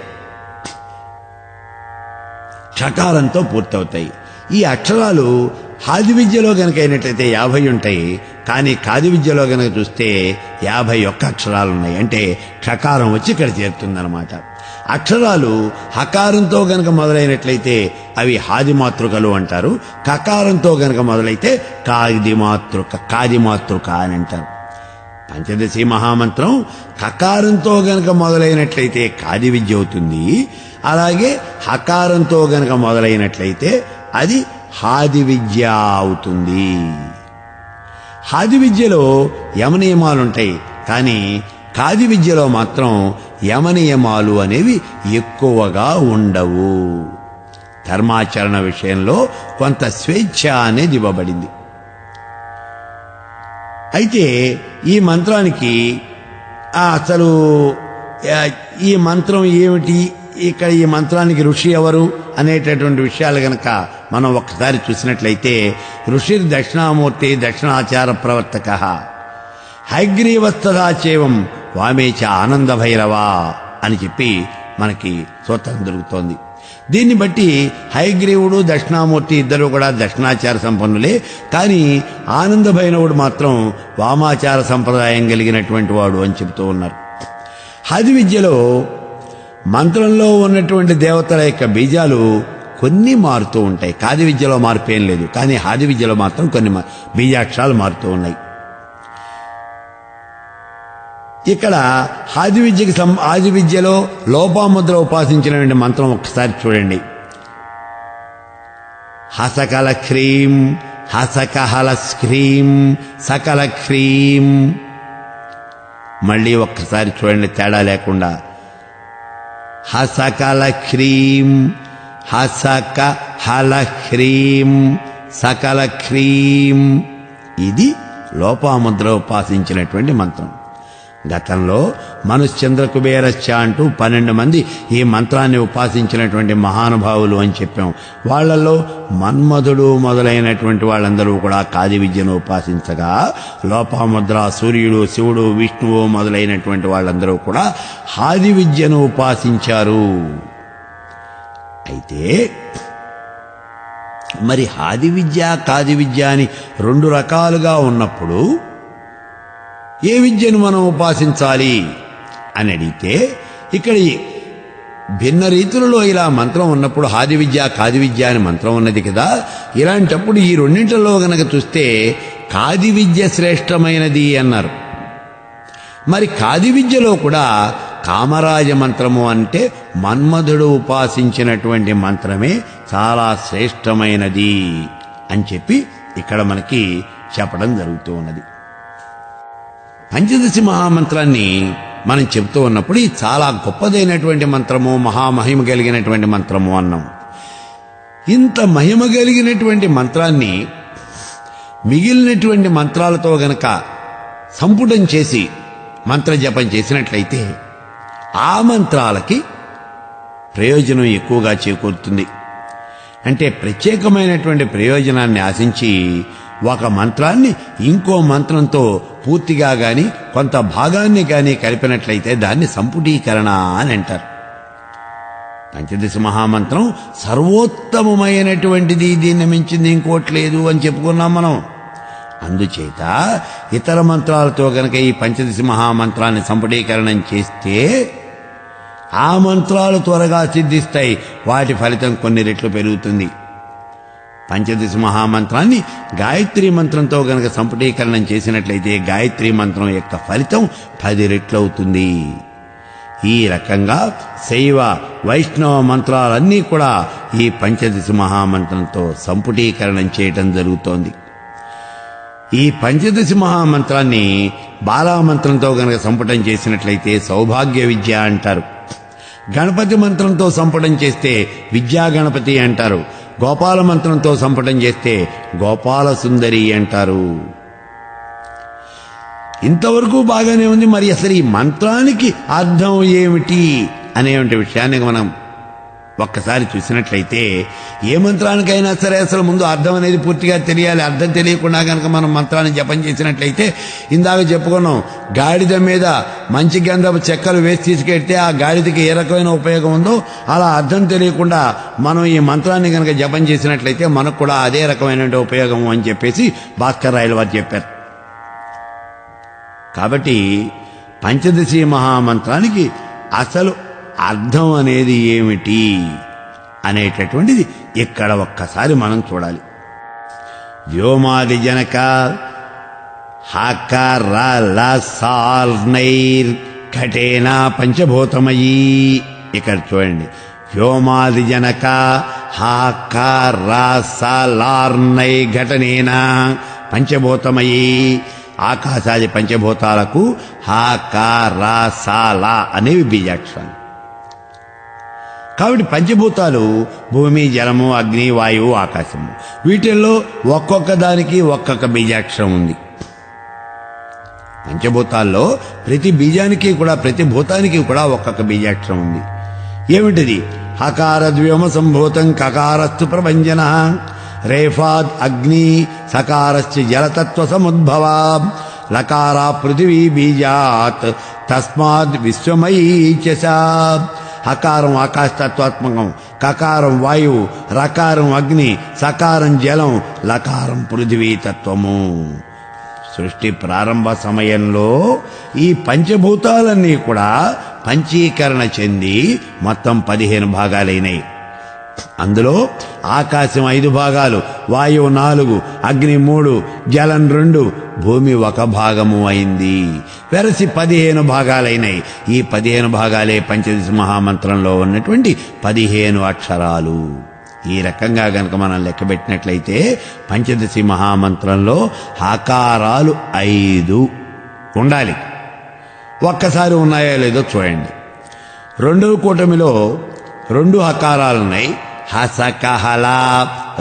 క్షకారంతో పూర్తవుతాయి. ఈ అక్షరాలు హాది విద్యలో గనక అయినట్లయితే 50 ఉంటాయి. కానీ కాది విద్యలో గనక చూస్తే 51 అక్షరాలు ఉన్నాయి. అంటే క్షకారం వచ్చి ఇక్కడ చేరుతుందన్నమాట. అక్షరాలు హకారంతో గనక మొదలైనట్లయితే అవి హాది మాతృకలు అంటారు. కకారంతో గనక మొదలైతే కాది మాతృక అని అంటారు. పంచదశి మహామంత్రం కకారంతో గనక మొదలైనట్లయితే కాది విద్య అవుతుంది. అలాగే హకారంతో గనక మొదలైనట్లయితే అది హాది విద్య అవుతుంది. హాది విద్యలో యమనియమాలుంటాయి, కానీ కాది విద్యలో మాత్రం యమనియమాలు అనేవి ఎక్కువగా ఉండవు. ధర్మాచరణ విషయంలో కొంత స్వేచ్ఛ అనేది ఇవ్వబడింది. అయితే ఈ మంత్రానికి అసలు ఈ మంత్రం ఏమిటి, ఇక్కడ ఈ మంత్రానికి ఋషి ఎవరు అనేటటువంటి విషయాలు గనక మనం ఒక్కసారి చూసినట్లయితే ఋషి దక్షిణామూర్తి దక్షిణాచార ప్రవర్తక హైగ్రీవస్తదాచేవం వామేచ ఆనంద భైరవ అని చెప్పి మనకి సూత్రం దొరుకుతోంది. దీన్ని బట్టి హైగ్రీవుడు దక్షిణామూర్తి ఇద్దరు కూడా దక్షిణాచార సంపన్నులే. కానీ ఆనంద భైరవుడు మాత్రం వామాచార సంప్రదాయం కలిగినటువంటి వాడు అని చెబుతూ ఉన్నారు. హాది విద్యలో మంత్రంలో ఉన్నటువంటి దేవతల యొక్క బీజాలు కొన్ని మారుతూ ఉంటాయి. కాది విద్యలో మార్పు ఏం లేదు, కానీ హాది విద్యలో మాత్రం కొన్ని బీజాక్షరాలు మారుతూ ఉన్నాయి. ఇక్కడ హాది విద్యలో లోపాముద్ర ఉపాసించినటువంటి మంత్రం ఒక్కసారి చూడండి. హసకల హ్రీం, హసకహల హ్రీం, సకల హ్రీం. మళ్ళీ ఒక్కసారి చూడండి తేడా లేకుండా. హసకల హ్రీం, హసక హల హ్రీం, సకల హ్రీం. ఇది లోపాముద్ర ఉపాసించినటువంటి మంత్రం. గతంలో మనుశ్చంద్ర కుబేరశ్చ అంటూ 12 మంది ఈ మంత్రాన్ని ఉపాసించినటువంటి మహానుభావులు అని చెప్పాం. వాళ్లలో మన్మధుడు మొదలైనటువంటి వాళ్ళందరూ కూడా కాది విద్యను ఉపాసించగా, లోపాముద్ర, సూర్యుడు, శివుడు, విష్ణువు మొదలైనటువంటి వాళ్ళందరూ కూడా హాది విద్యను ఉపాసించారు. అయితే మరి హాది విద్య, కాది విద్య అని 2 రకాలుగా ఉన్నప్పుడు ఏ విద్యను మనం ఉపాసించాలి అని అడిగితే, ఇక్కడ భిన్న రీతులలో ఇలా మంత్రం ఉన్నప్పుడు హాది విద్య, కాది విద్య అని మంత్రం ఉన్నది కదా. ఇలాంటప్పుడు ఈ రెండింటిలో గనక చూస్తే కాది విద్య శ్రేష్టమైనది అన్నారు. మరి కాది విద్యలో కూడా కామరాజ మంత్రము అంటే మన్మధుడు ఉపాసించినటువంటి మంత్రమే చాలా శ్రేష్టమైనది అని చెప్పి ఇక్కడ మనకి చెప్పడం జరుగుతూ ఉన్నది. పంచదశి మహామంత్రాన్ని మనం చెబుతూ ఉన్నప్పుడు ఇది చాలా గొప్పదైనటువంటి మంత్రము, మహామహిమ కలిగినటువంటి మంత్రము అన్నాం. ఇంత మహిమ కలిగినటువంటి మంత్రాన్ని మిగిలినటువంటి మంత్రాలతో గనక సంపుటం చేసి మంత్రజపం చేసినట్లయితే ఆ మంత్రాలకి ప్రయోజనం ఎక్కువగా చేకూరుతుంది. అంటే ప్రత్యేకమైనటువంటి ప్రయోజనాన్ని ఆశించి ఒక మంత్రాన్ని ఇంకో మంత్రంతో పూర్తిగా గాని కొంత భాగాన్ని గాని కలిపినట్లయితే దాన్ని సంపుటీకరణ అని అంటారు. పంచదశ మహామంత్రం సర్వోత్తమమైనటువంటిది, దీన్ని మించింది ఇంకోట్లేదు అని చెప్పుకున్నాం మనం. అందుచేత ఇతర మంత్రాలతో గనక ఈ పంచదశ మహామంత్రాన్ని సంపుటీకరణం చేస్తే ఆ మంత్రాలు త్వరగా సిద్ధిస్తాయి, వాటి ఫలితం కొన్ని రెట్లు పెరుగుతుంది. పంచదశ మహామంత్రాన్ని గాయత్రి మంత్రంతో గనక సంపుటీకరణం చేసినట్లయితే గాయత్రి మంత్రం యొక్క ఫలితం 10 రెట్లవుతుంది. ఈ రకంగా శైవ వైష్ణవ మంత్రాలన్నీ కూడా ఈ పంచదశ మహామంత్రంతో సంపుటీకరణం చేయటం జరుగుతోంది. ఈ పంచదశ మహామంత్రాన్ని బాలామంత్రంతో గనక సంపుటం చేసినట్లయితే సౌభాగ్య విద్య అంటారు. గణపతి మంత్రంతో సంపుటం చేస్తే విద్యా గణపతి అంటారు. గోపాల మంత్రంతో సంపుటం చేస్తే గోపాల సుందరి అంటారు. ఇంతవరకు బాగానే ఉంది. మరి అసలు ఈ మంత్రానికి అర్థం ఏమిటి అనేటువంటి విషయాన్ని మనం ఒక్కసారి చూసినట్లయితే, ఏ మంత్రానికైనా సరే అసలు ముందు అర్థం అనేది పూర్తిగా తెలియాలి. అర్థం తెలియకుండా కనుక మనం మంత్రాన్ని జపం చేసినట్లయితే, ఇందాక చెప్పుకున్నాం, గాడిద మీద మంచి గంధపు చెక్కలు వేసి తీసుకెళ్తే ఆ గాడిదకి ఏ రకమైన ఉపయోగం ఉందో అలా అర్థం తెలియకుండా మనం ఈ మంత్రాన్ని కనుక జపం చేసినట్లయితే మనకు కూడా అదే రకమైన ఉపయోగం అని చెప్పేసి భాస్కర్ రాయల వారు చెప్పారు. కాబట్టి పంచదశి మహామంత్రానికి అసలు అర్థం అనేది ఏమిటి అనేటటువంటిది ఇక్కడ ఒక్కసారి మనం చూడాలి. వ్యోమాది జనక హకరలసార్నైర్ ఘటేనా పంచభూతమయీ. ఇక్కడ చూడండి, వ్యోమాది జనక హకరసలార్నై ఘటనేనా పంచభూతమయీ. ఆకాశాది పంచభూతాలకు హకరసల అనేవి బీజాక్షరాలు. కాబట్టి పంచభూతాలు భూమి, జలము, అగ్ని, వాయువు, ఆకాశము. వీటిల్లో ఒక్కొక్క దానికి ఒక్కొక్క బీజాక్షరం ఉంది. పంచభూతాల్లో ప్రతి బీజానికి కూడా, ప్రతి భూతానికి కూడా ఒక్కొక్క బీజాక్షరం ఉంది. ఏమిటిది? హకార ద్వ్యోమ సంభూతం కకారస్తు ప్రభంజన రేఫాద్ అగ్ని సకారశ్చ జలతత్వ సముద్భవ లకార పృథివీ బీజాత్ తస్మాద్ విశ్వమయీ చ. హకారం ఆకాశతత్వాత్మకం, కకారం వాయువు, రకారం అగ్ని, సకారం జలం, లకారం పృథివీతత్వము. సృష్టి ప్రారంభ సమయంలో ఈ పంచభూతాలన్నీ కూడా పంచీకరణ చెంది మొత్తం 15 భాగాలైనాయి. అందులో ఆకాశం 5 భాగాలు, వాయువు 4, అగ్ని 3, జలం 2, భూమి 1 భాగము అయింది. వెరసి 15 భాగాలైనాయి. ఈ 15 భాగాలే పంచదశ మహామంత్రంలో ఉన్నటువంటి 15 అక్షరాలు. ఈ రకంగా గనక మనం లెక్కబెట్టినట్లయితే పంచదశి మహామంత్రంలో హకారాలు 5 ఉండాలి. ఒక్కసారి ఉన్నాయో లేదో చూడండి. రెండవ కూటమిలో 2 హకారాలున్నాయి. హసకహల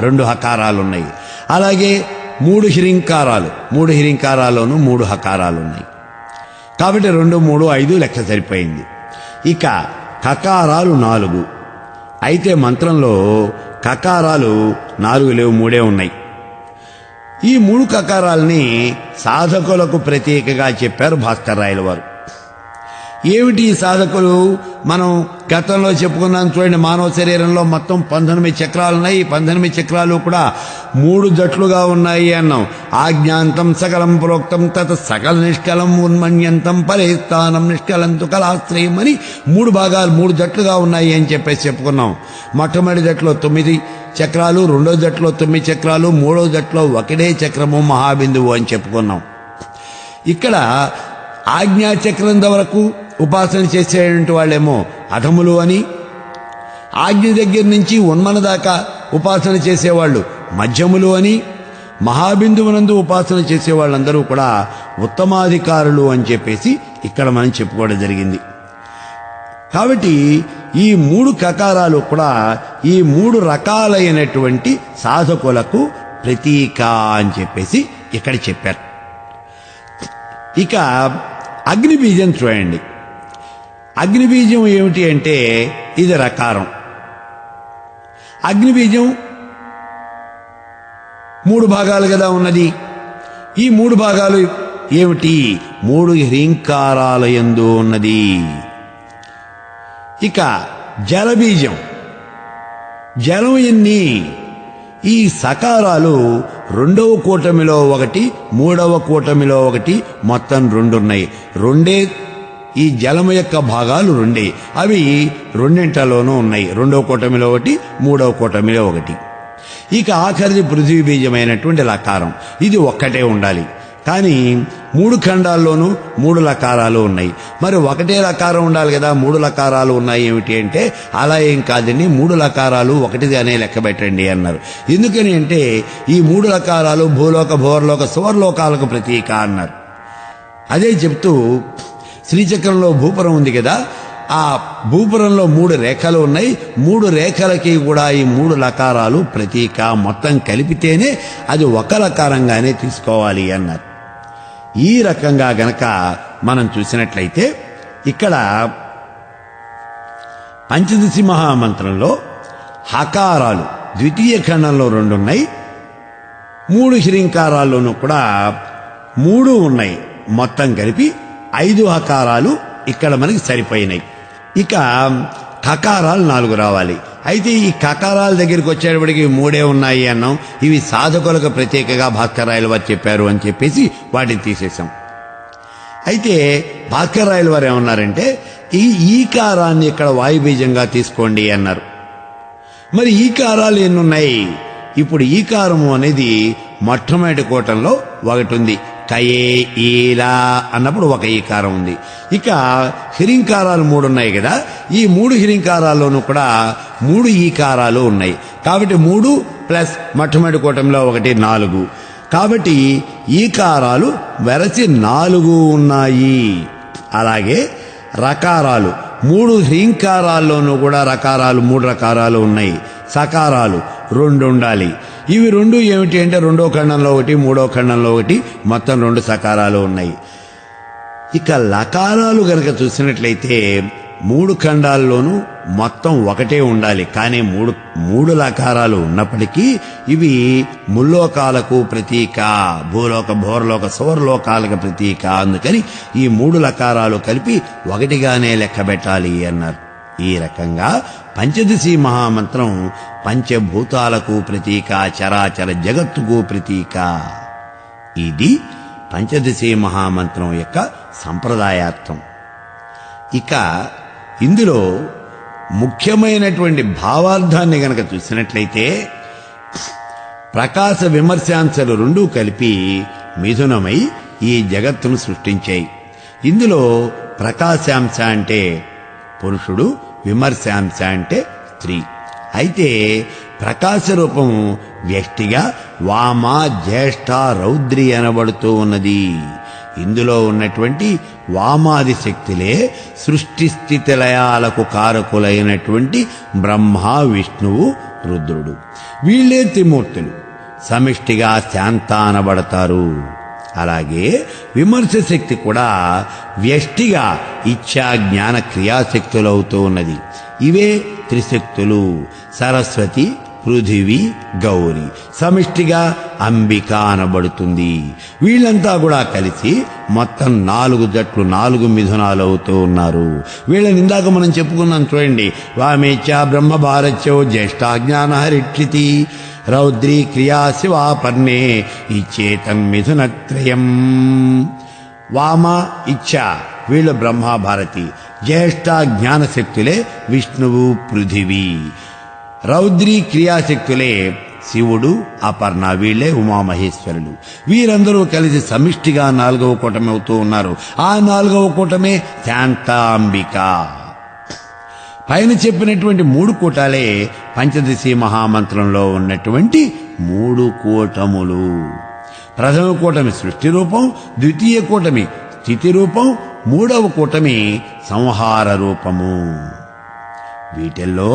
2 హకారాలున్నాయి. అలాగే 3 హ్రీంకారాలు, 3 హ్రీంకారాల్లోనూ 3 హకారాలున్నాయి. కాబట్టి 2, 3, 5 లెక్క సరిపోయింది. ఇక కకారాలు 4. అయితే మంత్రంలో కకారాలు 4 లేవు, 3 ఉన్నాయి. ఈ 3 కకారాలని సాధకులకు ప్రత్యేకగా చెప్పారు భాస్కర్ రాయల వారు. ఏమిటి ఈ సాధకులు? మనం గతంలో చెప్పుకున్నాం చూడండి, మానవ శరీరంలో మొత్తం 19 చక్రాలున్నాయి. ఈ 19 చక్రాలు కూడా 3 జట్లుగా ఉన్నాయి అన్నాం. ఆజ్ఞాంతం సకలం ప్రోక్తం తత్ సకల నిష్కలం ఉన్మన్యంతం పరేస్థానం నిష్కలంతు కళాశ్రయం అని 3 భాగాలు 3 జట్లుగా ఉన్నాయి అని చెప్పేసి చెప్పుకున్నాం. మొట్టమొదటి జట్లో 9 చక్రాలు, రెండో జట్లో 9 చక్రాలు, మూడో జట్లో ఒకటే చక్రము మహాబిందువు అని చెప్పుకున్నాం. ఇక్కడ ఆజ్ఞాచక్రం వరకు ఉపాసన చేసేటువంటి వాళ్ళేమో అధములు అని, ఆజ్ఞ దగ్గర నుంచి ఉన్మన దాకా ఉపాసన చేసేవాళ్ళు మధ్యములు అని, మహాబిందువునందు ఉపాసన చేసేవాళ్ళందరూ కూడా ఉత్తమాధికారులు అని చెప్పేసి ఇక్కడ మనం చెప్పుకోవడం జరిగింది. కాబట్టి ఈ 3 కకారాలు కూడా ఈ 3 రకాలైనటువంటి సాధకులకు ప్రతీక అని చెప్పేసి ఇక్కడ చెప్పారు. ఇక అగ్నిబీజం చూడండి. అగ్నిబీజం ఏమిటి అంటే ఇది రకారం. అగ్నిబీజం 3 భాగాలు కదా ఉన్నది. ఈ 3 భాగాలు ఏమిటి? 3 హ్రీంకారాల యందు ఉన్నది. ఇక జలబీజం, జలం ఎన్ని? ఈ సకారాలు 2వ కూటమిలో 1, 3వ కూటమిలో 1, మొత్తం 2 ఉన్నాయి. 2 ఈ జలము యొక్క భాగాలు 2. అవి 2 ఉన్నాయి. 2వ కూటమిలో 1, 3వ కూటమిలో 1. ఇక ఆఖరిది పృథ్వీ బీజమైనటువంటి లకారం. ఇది ఒక్కటే ఉండాలి. కానీ 3 ఖండాల్లోనూ 3 లకారాలు ఉన్నాయి. మరి ఒకటే లకారం ఉండాలి కదా, 3 లకారాలు ఉన్నాయి ఏమిటి అంటే అలా ఏం కాదండి, 3 లకారాలు ఒకటిగానే లెక్క పెట్టండి అన్నారు. ఎందుకని అంటే ఈ 3 లకారాలు భూలోక, భోర్లోక, సువర్లోకాలకు ప్రతీక అన్నారు. అదే చెప్తూ శ్రీచక్రంలో భూపురం ఉంది కదా, ఆ భూపురంలో 3 రేఖలు ఉన్నాయి. 3 రేఖలకి కూడా ఈ 3 లకారాలు ప్రతీక. మొత్తం కలిపితేనే అది ఒక లకారంగానే తీసుకోవాలి అన్నారు. ఈ రకంగా గనక మనం చూసినట్లయితే ఇక్కడ పంచదశి మహామంత్రంలో హకారాలు ద్వితీయ ఖండంలో 2 ఉన్నాయి. 3 హ్రీంకారాల్లోనూ కూడా 3 ఉన్నాయి. మొత్తం కలిపి 5 హకారాలు ఇక్కడ మనకి సరిపోయినాయి. ఇక కకారాలు 4 రావాలి. అయితే ఈ కకారాల దగ్గరికి వచ్చేటప్పటికి 3 ఉన్నాయి అన్నాం. ఇవి సాధకులకు ప్రత్యేకగా భాస్కర్ రాయల వారు చెప్పారు అని చెప్పేసి వాటిని తీసేశాం. అయితే భాస్కర్ రాయల వారు ఏమన్నారంటే ఈ ఈకారాన్ని ఇక్కడ వాయుబీజంగా తీసుకోండి అన్నారు. మరి ఈకారాలు ఎన్నున్నాయి? ఇప్పుడు ఈకారము అనేది మొట్టమొదటి కూటంలో 1 ఉంది. కయే ఈలా అన్నప్పుడు 1 ఈకారం ఉంది. ఇక హ్రీంకారాలు 3 ఉన్నాయి కదా, ఈ 3 హ్రీంకారాల్లోనూ కూడా 3 ఈకారాలు ఉన్నాయి. కాబట్టి 3 ప్లస్ మొట్టమొదటి కూటంలో 1 4. కాబట్టి ఈకారాలు వెరసి 4 ఉన్నాయి. అలాగే రకారాలు 3 హ్రీంకారాల్లోనూ కూడా రకారాలు 3 రకారాలు ఉన్నాయి. సకారాలు 2 ఉండాలి. ఇవి 2 ఏమిటి అంటే 2వ ఖండంలో 1, 3వ ఖండంలో 1, మొత్తం 2 సకారాలు ఉన్నాయి. ఇక లకారాలు గనక చూసినట్లయితే 3 ఖండాల్లోనూ మొత్తం 1 ఉండాలి. కానీ 3 లకారాలు ఉన్నప్పటికీ ఇవి ముల్లోకాలకు ప్రతీక, భూలోక, భోర్లోక, సువర్లోకాలకు ప్రతీక. అందుకని ఈ 3 లకారాలు కలిపి 1గానే లెక్క పెట్టాలి అన్నారు. ఈ రకంగా పంచదశి మహామంత్రం పంచభూతాలకు ప్రతీక, చరాచర జగత్తుకు ప్రతీక. ఇది పంచదశి మహామంత్రం యొక్క సంప్రదాయార్థం. ఇక ఇందులో ముఖ్యమైనటువంటి భావార్థాన్ని గనక చూసినట్లయితే ప్రకాశ విమర్శాంశలు 2 కలిపి మిథునమై ఈ జగత్తును సృష్టించాయి. ఇందులో ప్రకాశాంశ అంటే పురుషుడు, విమర్శాంశ అంటే స్త్రీ. అయితే ప్రకాశ రూపం వ్యష్టిగా వామ, జ్యేష్ఠ, రౌద్రి అనబడుతూ ఉన్నది. ఇందులో ఉన్నటువంటి వామాది శక్తులే సృష్టి స్థితి లయాలకు కారకులైనటువంటి బ్రహ్మ, విష్ణువు, రుద్రుడు. వీళ్ళే త్రిమూర్తులు. సమిష్టిగా శాంత అనబడతారు. అలాగే విమర్శ శక్తి కూడా వ్యష్టిగా ఇచ్ఛా జ్ఞాన క్రియాశక్తులవుతూ ఉన్నది. ఇవే త్రిశక్తులు: సరస్వతి, పృథివీ, గౌరి. సమిష్టిగా అంబిక అనబడుతుంది. వీళ్ళంతా కూడా కలిసి మొత్తం 4 జట్లు, 4 మిథునాలు అవుతూ ఉన్నారు. వీళ్ళని ఇందాక మనం చెప్పుకున్నాం చూడండి. వామేచ బ్రహ్మ భారత్యో జ్యేష్ఠాజ్ఞాన హరిక్షితి రౌద్రీ క్రియా శివాపర్ణే ఇచ్చేతన్మిథునత్రయం. వామ, ఇచ్ఛ వీళ్ళు బ్రహ్మ, భారతి. జ్యేష్ఠ జ్ఞానశక్తులే విష్ణువు, పృథివీ. రౌద్రీ క్రియాశక్తులే శివుడు, అపర్ణ. వీళ్లే ఉమామహేశ్వరులు. వీరందరూ కలిసి సమిష్టిగా 4వ కూటమి అవుతూ ఉన్నారు. ఆ 4వ కూటమే శాంతాంబిక. పైన చెప్పినటువంటి 3 కూటాలే పంచదశి మహామంత్రంలో ఉన్నటువంటి 3 కూటములు. ప్రథమ కూటమి సృష్టి రూపం, ద్వితీయ కూటమి స్థితి రూపం, 3వ కూటమి సంహార రూపము. వీటిల్లో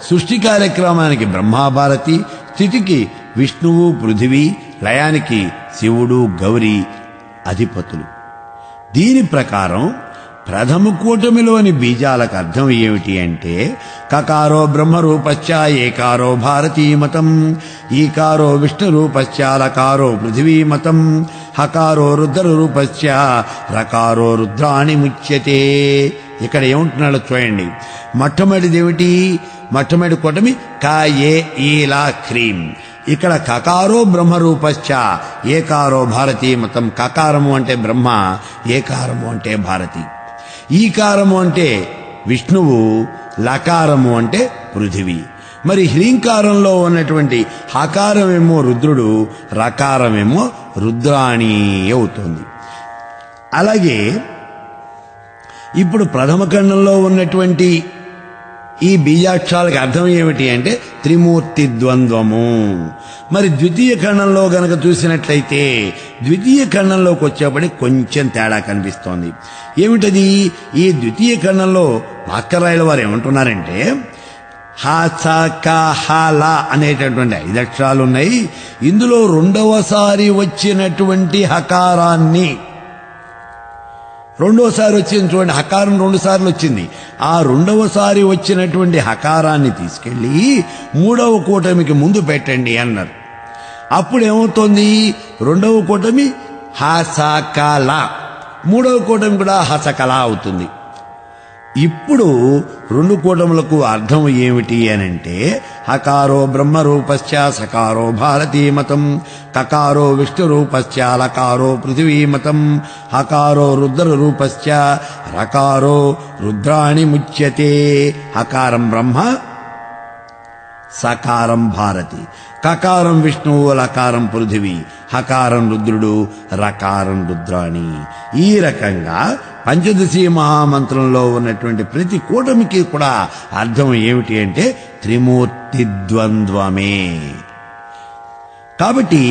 సృష్టి కార్యక్రమానికి బ్రహ్మాభారతి, స్థితికి విష్ణువు, పృథివీ, లయానికి శివుడు, గౌరీ అధిపతులు. దీని ప్రకారం ప్రథమ కూటమిలోని బీజాలకు అర్థం ఏమిటి అంటే: కకారో బ్రహ్మరూపశ్చ ఏకారో భారతీమతం, ఈకారో విష్ణురూపశ్చ లకారో పృథివీమతం, హకారో రుద్రరూపశ్చ రకారో రుద్రాణి ముచ్యతే. ఇక్కడ ఏముంటున్నాడో చూడండి. మొట్టమొదటిది ఏమిటి? మొట్టమొదటి కూటమి క ఏ ఈలా క్రీం. ఇక్కడ కకారో బ్రహ్మరూపశ్చ ఏకారో భారతీమతం. కకారము అంటే బ్రహ్మ, ఏకారము అంటే భారతి. ఈకారము అంటే విష్ణువు, లకారము అంటే పృథివీ. మరి హ్రీంకారంలో ఉన్నటువంటి హకారమేమో రుద్రుడు, రకారమేమో రుద్రాణి అవుతుంది. అలాగే ఇప్పుడు ప్రథమ ఖండంలో ఉన్నటువంటి ఈ బీజాక్షరాలకు అర్థం ఏమిటి అంటే త్రిమూర్తి ద్వంద్వము. మరి ద్వితీయ ఖండంలో గనక చూసినట్లయితే ద్వితీయ ఖండంలోకి వచ్చేప్పటికి కొంచెం తేడా కనిపిస్తోంది. ఏమిటది? ఈ ద్వితీయ ఖండంలో భాస్కరాయల వారు ఏమంటున్నారంటే హ స క హ ల అనేటటువంటి 5 అక్షరాలు ఉన్నాయి. ఇందులో రెండవసారి వచ్చినటువంటి హకారాన్ని, రెండోసారి వచ్చింది చూడండి, హకారం 2 సార్లు వచ్చింది. ఆ రెండవసారి వచ్చినటువంటి హకారాన్ని తీసుకెళ్లి 3వ కూటమికి ముందు పెట్టండి అన్నారు. అప్పుడేమవుతోంది? 2వ కూటమి హసకల, 3వ కూటమి కూడా హసకల అవుతుంది. ఇప్పుడు 2 కూటములకు అర్థం ఏమిటి అనంటే హకారో బ్రహ్మరూపశ్చ సకారో భారతీమతం, కకారో విష్ణురూపశ్చ లకారో పృథివీమతం, హకారో రుద్రరూపశ్చ రకారో రుద్రాణి ముచ్యతే. హకారం బ్రహ్మ, సకారం భారతి, కకారం విష్ణువు, లకారం పృథివీ, హకారం రుద్రుడు, రకారం రుద్రాణి. ఈ రకంగా పంచదశి మహామంత్రంలో ఉన్నటువంటి ప్రతి కూటమికి కూడా అర్థం ఏమిటి అంటే త్రిమూర్తి ద్వంద్వమే. కాబట్టి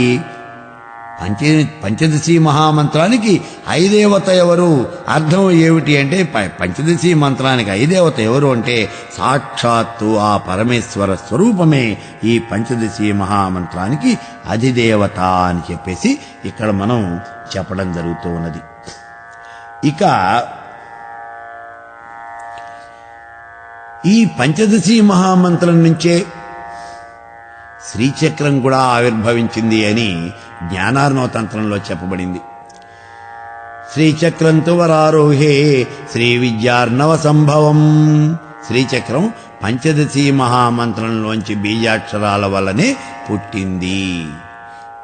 పంచదశి మహామంత్రానికి ఐదేవత ఎవరు? అర్థం ఏమిటి అంటే పంచదశి మంత్రానికి ఐదేవత ఎవరు అంటే సాక్షాత్తు ఆ పరమేశ్వర స్వరూపమే ఈ పంచదశి మహామంత్రానికి అధిదేవత అని చెప్పేసి ఇక్కడ మనం చెప్పడం జరుగుతూ ఉన్నది. ఇక ఈ పంచదశి మహామంత్రం నుంచే శ్రీచక్రం కూడా ఆవిర్భవించింది అని జ్ఞానార్ణవతంత్రంలో చెప్పబడింది. శ్రీచక్రంతు వరారోహే శ్రీ విద్యార్ణవ సంభవం. శ్రీచక్రం పంచదశి మహామంత్రంలోంచి బీజాక్షరాల వల్లనే పుట్టింది.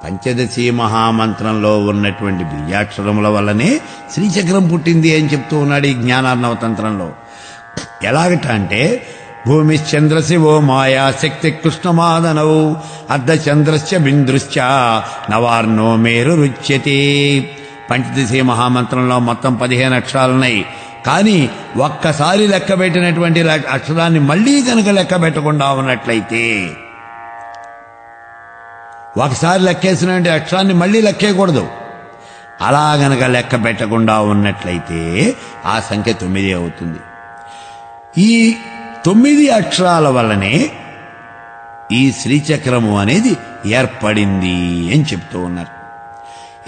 పంచదశి మహామంత్రంలో ఉన్నటువంటి బీజాక్షరముల వల్లనే శ్రీచక్రం పుట్టింది అని చెప్తూ ఉన్నాడు ఈ జ్ఞానార్ణవతంత్రంలో. ఎలాగట అంటే భూమిశ్చంద్రశివో మాయా శక్తి కృష్ణమాదనవు అర్ధచంద్రశ్చ బిందుశ్చ నవార్ణో మేరు రుచ్యతే. పంచదశి మహామంత్రంలో మొత్తం 15 అక్షరాలున్నాయి. కానీ ఒక్కసారి లెక్క పెట్టినటువంటి అక్షరాన్ని మళ్లీ కనుక లెక్క పెట్టకుండా ఉన్నట్లయితే, ఒకసారి లెక్కేసినటువంటి అక్షరాన్ని మళ్లీ లెక్కేయకూడదు. అలా గనక లెక్క పెట్టకుండా ఉన్నట్లయితే ఆ సంఖ్య 9 అవుతుంది. ఈ 9 అక్షరాల వల్లనే ఈ శ్రీచక్రము అనేది ఏర్పడింది అని చెప్తూ ఉన్నారు.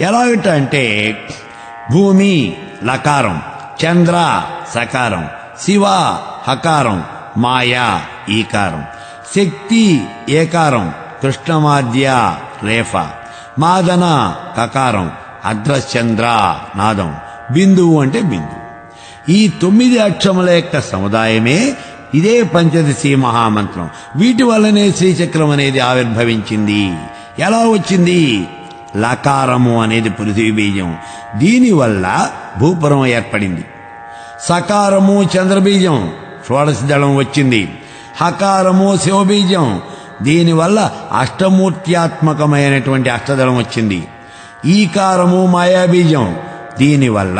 ఎలాగట అంటే భూమి లకారం, చంద్ర సకారం, శివ హకారం, మాయా ఈకారం, శక్తి ఏకారం, కృష్ణమాద్య రేఫ, మాదన కకారం, అగ్రచంద్ర నాదం, బిందువు అంటే బిందువు. ఈ 9 అక్షరముల యొక్క సముదాయమే ఇదే పంచదశి మహామంత్రం. వీటి వల్లనే శ్రీచక్రం అనేది ఆవిర్భవించింది. ఎలా వచ్చింది? లకారము అనేది పృథ్వీ బీజం, దీనివల్ల భూపురం ఏర్పడింది. సకారము చంద్రబీజం, షోడశ దళం వచ్చింది. హకారము శివబీజం, దీనివల్ల అష్టమూర్త్యాత్మకమైనటువంటి అష్టదళం వచ్చింది. ఈకారము మాయాబీజం, దీనివల్ల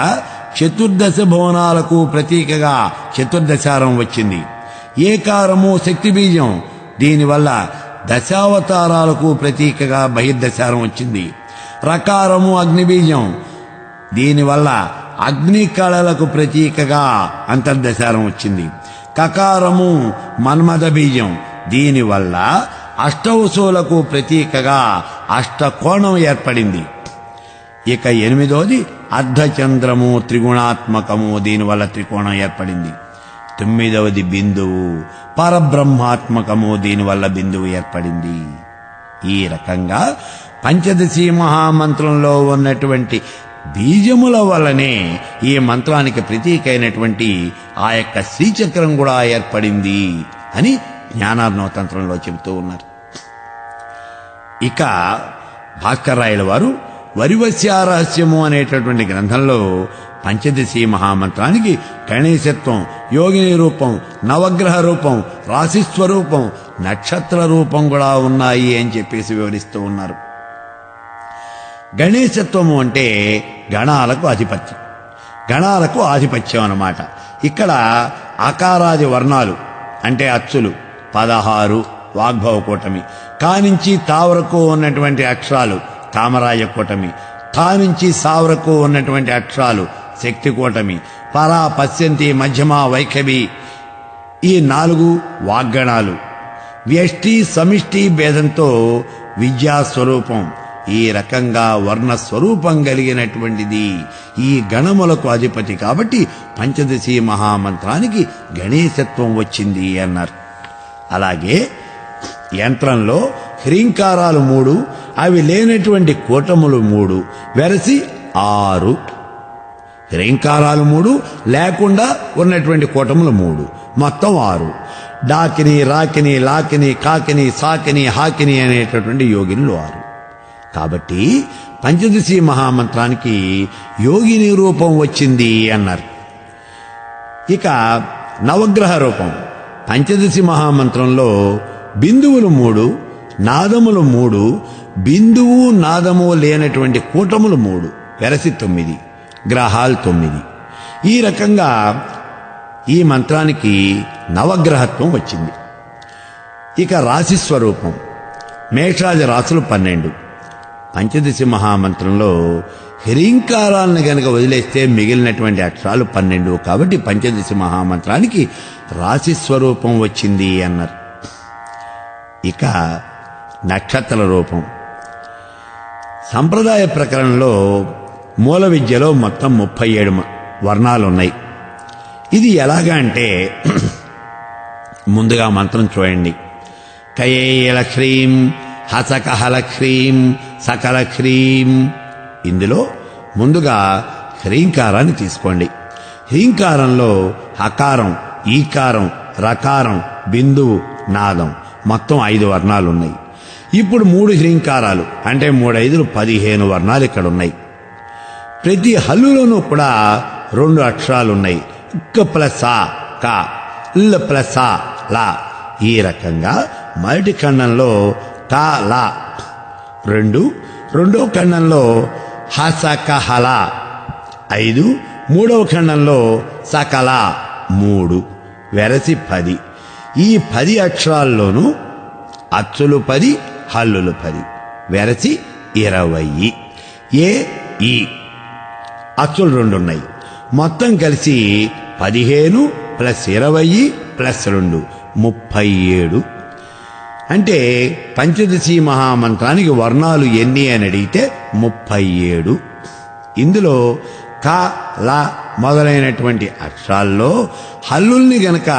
చతుర్దశ భువనాలకు ప్రతీకగా చతుర్దశారం వచ్చింది. ఏకారము శక్తి బీజం, దీనివల్ల దశావతారాలకు ప్రతీకగా బహిర్దశారం వచ్చింది. రకారము అగ్నిబీజం, దీనివల్ల అగ్ని కళలకు ప్రతీకగా అంతర్దశారం వచ్చింది. కకారము మన్మథ బీజం, దీనివల్ల అష్టవసువులకు ప్రతీకగా అష్టకోణం ఏర్పడింది. ఇక 8వది అర్ధచంద్రము త్రిగుణాత్మకము, దీనివల్ల త్రికోణం ఏర్పడింది. 9వది బిందువు పరబ్రహ్మాత్మకము, దీనివల్ల బిందువు ఏర్పడింది. ఈ రకంగా పంచదశి మహామంత్రంలో ఉన్నటువంటి బీజముల వల్లనే ఈ మంత్రానికి ప్రతీకైనటువంటి ఆ యొక్క శ్రీచక్రం కూడా ఏర్పడింది అని జ్ఞానార్ణవ తంత్రంలో చెబుతూ ఉన్నారు. ఇక భాస్కర్రాయల వారు వరివస్యారహస్యము అనేటటువంటి గ్రంథంలో పంచదశి మహామంత్రానికి గణేశత్వం, యోగిని రూపం, నవగ్రహ రూపం, రాశిస్వరూపం, నక్షత్ర రూపం కూడా ఉన్నాయి అని చెప్పేసి వివరిస్తూ ఉన్నారు. గణేశత్వము అంటే గణాలకు ఆధిపత్యం, గణాలకు ఆధిపత్యం అన్నమాట. ఇక్కడ ఆకారాది వర్ణాలు అంటే అచ్చులు 16 వాగ్భవ కూటమి, కా నుంచి తా వరకు ఉన్నటువంటి అక్షరాలు కామరాయ కూటమి, తా నుంచి సా వరకు ఉన్నటువంటి అక్షరాలు శక్తి కూటమి, పరా పశ్యంతి మధ్యమ వైఖవి, ఈ 4 వాగ్గణాలు. వ్యష్టి సమిష్టి భేదంతో విద్యాస్వరూపం, ఈ రకంగా వర్ణ స్వరూపం కలిగినటువంటిది ఈ గణములకు అధిపతి. కాబట్టి పంచదశి మహామంత్రానికి గణేశత్వం వచ్చింది అన్నారు. అలాగే యంత్రంలో హ్రీంకారాలు 3, అవి లేనటువంటి కూటములు 3, వెరసి 6. హ్రీంకారాలు 3 లేకుండా ఉన్నటువంటి కూటములు 3, మొత్తం 6. డాకిని, రాకిని, లాకిని, కాకిని, సాకిని, హాకిని అనేటటువంటి యోగినులు 6. కాబట్టి పంచదశి మహామంత్రానికి యోగిని రూపం వచ్చింది అన్నారు. ఇక నవగ్రహ రూపం పంచదశి మహామంత్రంలో బిందువులు 3, నాదములు 3, బిందువు నాదము లేనటువంటి కూటములు 3, వెరసి 9, గ్రహాలు 9. ఈ రకంగా ఈ మంత్రానికి నవగ్రహత్వం వచ్చింది. ఇక రాశి స్వరూపం మేషాది రాశులు 12. పంచదశి మహామంత్రంలో హ్రీంకారాలను గనక వదిలేస్తే మిగిలినటువంటి అక్షరాలు 12. కాబట్టి పంచదశి మహామంత్రానికి రాశి స్వరూపం వచ్చింది అన్నారు. ఇక నక్షత్ర రూపం సంప్రదాయ ప్రకరణలో మూల విద్యలో మొత్తం 37 వర్ణాలు ఉన్నాయి. ఇది ఎలాగా అంటే ముందుగా మంత్రం చూడండి. కయేయల హ్రీం హసకహల హ్రీం సకల హ్రీం. ఇందులో ముందుగా హ్రీంకారాన్ని తీసుకోండి. హ్రీంకారంలో హకారం, ఈకారం, రకారం, బిందువు, నాదం మొత్తం 5 వర్ణాలు ఉన్నాయి. ఇప్పుడు 3 హ్రీంకారాలు అంటే 3 5 15 వర్ణాలు ఇక్కడ ఉన్నాయి. ప్రతి హల్లులోనూ కూడా 2 అక్షరాలు ఉన్నాయి. క ప్లస్ ఆ క, ల్ ప్లస్ ఆ లా. ఈ రకంగా మొదటి ఖండంలో కా లా 2, రెండో ఖండంలో హసకహల 5, మూడవ ఖండంలో సకల 3, వెరసి 10. ఈ 10 అక్షరాల్లోనూ అచ్చులు 10, హల్లులు 10, వెరసి 20. ఏ ఈ అచ్చులు 2 ఉన్నాయి. మొత్తం కలిసి 15 ప్లస్ 20 ప్లస్ 2 37. అంటే పంచదశి మహామంత్రానికి వర్ణాలు ఎన్ని అని అడిగితే 37. ఇందులో క ల మొదలైనటువంటి అక్షరాల్లో హల్లుల్ని గనక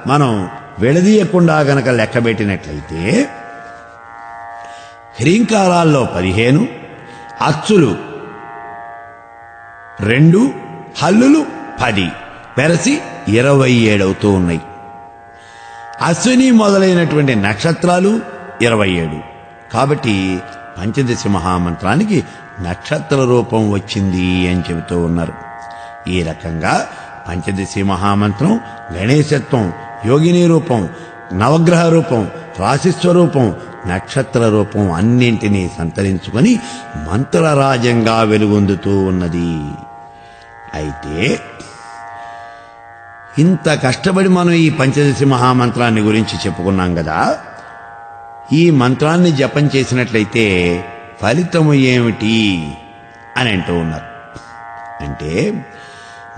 మనం విడదీయకుండా గనక లెక్కబెట్టినట్లయితే హ్రీంకారాల్లో 15, అచ్చులు 2, హల్లులు 10 వెరసి 27 అవుతూ ఉన్నాయి. అశ్విని మొదలైనటువంటి నక్షత్రాలు 27. కాబట్టి పంచదశి మహామంత్రానికి నక్షత్ర రూపం వచ్చింది అని చెబుతూ ఉన్నారు. ఈ రకంగా పంచదశి మహామంత్రం గణేశత్వం, యోగిని రూపం, నవగ్రహ రూపం, రాశిస్వరూపం, నక్షత్ర రూపం అన్నింటినీ సంతరించుకొని మంత్రరాజంగా వెలుగొందుతూ ఉన్నది. అయితే ఇంత కష్టపడి మనం ఈ పంచదశి మహామంత్రాన్ని గురించి చెప్పుకున్నాం కదా. ఈ మంత్రాన్ని జపం చేసినట్లయితే ఫలితము ఏమిటి అని అంటూ ఉన్నారు. అంటే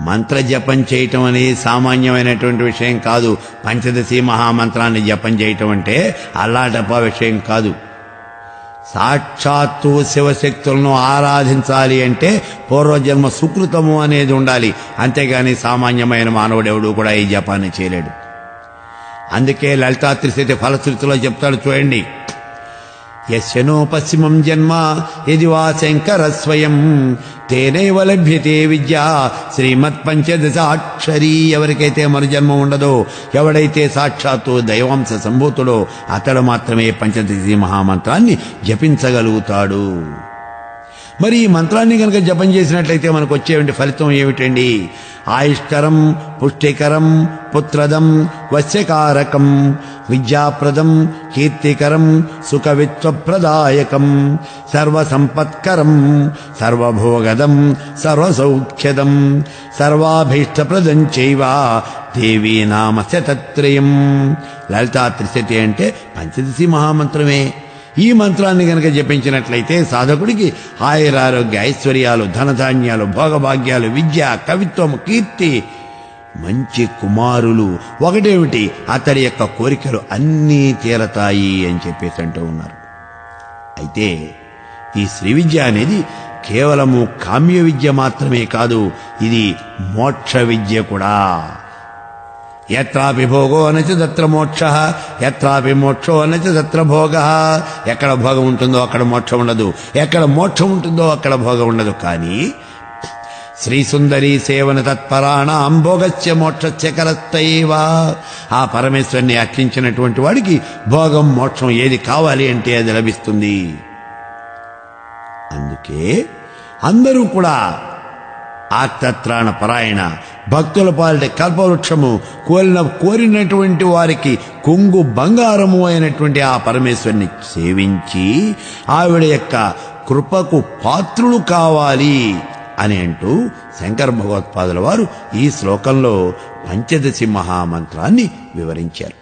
మంత్ర జపం చేయటం అనేది సామాన్యమైనటువంటి విషయం కాదు. పంచదశి మహామంత్రాన్ని జపం చేయటం అంటే అల్లాటప్ప విషయం కాదు. సాక్షాత్తు శివశక్తులను ఆరాధించాలి అంటే పూర్వజన్మ సుకృతము అనేది ఉండాలి. అంతేగాని సామాన్యమైన మానవుడెవడు కూడా ఈ జపాన్ని చేయలేడు. అందుకే లలితా త్రిశతి ఫలశ్రుతిలో చెప్తాడు చూడండి. యస్యనో పశ్చిమం జన్మ యది వా శంకర స్వయం తేనైవ లభ్యతే విద్య శ్రీమత్ పంచదశాక్షరీ. ఎవరికైతే మరుజన్మ ఉండదో, ఎవడైతే సాక్షాత్తు దైవాంశ సంభూతుడో అతడు మాత్రమే పంచదశి మహామంత్రాన్ని జపించగలుగుతాడు. మరి ఈ మంత్రాన్ని కనుక జపం చేసినట్లయితే మనకు వచ్చేటువంటి ఫలితం ఏమిటండి? ఆయుష్కరం, పుష్టికరం, పుత్రదం, వశ్యకారకం, విద్యాప్రదం, కీర్తికరం, సుఖవిత్వప్రదాయకం, సర్వసంపత్కరం, సర్వభోగదం, సర్వసౌఖ్యదం, సర్వాభీష్టప్రదం చైవ దేవీ నామ శతత్రయం. లలితా త్రిశతి అంటే పంచదశి మహామంత్రమే. ఈ మంత్రాన్ని గనక జపించినట్లయితే సాధకుడికి ఆయురారోగ్య, ఐశ్వర్యాలు, ధనధాన్యాలు, భోగభాగ్యాలు, విద్య, కవిత్వము, కీర్తి, మంచి కుమారులు, ఒకటేమిటి అతడి యొక్క కోరికలు అన్నీ తీరతాయి అని చెప్పేసి అంటూ ఉన్నారు. అయితే ఈ శ్రీ విద్య అనేది కేవలము కామ్య విద్య మాత్రమే కాదు, ఇది మోక్ష విద్య కూడా. యత్రాపి భోగో అనచ తత్ర మోక్ష, యత్రాపి మోక్షో అనచ తత్ర భోగ. ఎక్కడ భోగం ఉంటుందో అక్కడ మోక్షం ఉండదు, ఎక్కడ మోక్షం ఉంటుందో అక్కడ భోగం ఉండదు. కానీ శ్రీ సుందరీ సేవన తత్పరాణాం భోగస్య మోక్షస్య కరస్తైవ. ఆ పరమేశ్వరుని అర్చించినటువంటి వాడికి భోగం, మోక్షం ఏది కావాలి అంటే అది లభిస్తుంది. అందుకే అందరూ కూడా ఆర్తత్రాణ పరాయణ, భక్తుల పాలిట కల్పవృక్షము, కోరినటువంటి వారికి కొంగు బంగారము అయినటువంటి ఆ పరమేశ్వరుని సేవించి ఆవిడ యొక్క కృపకు పాత్రులు కావాలి అని అంటూ శంకర భగవత్పాదుల వారు ఈ శ్లోకంలో పంచదశి మహామంత్రాన్ని వివరించారు.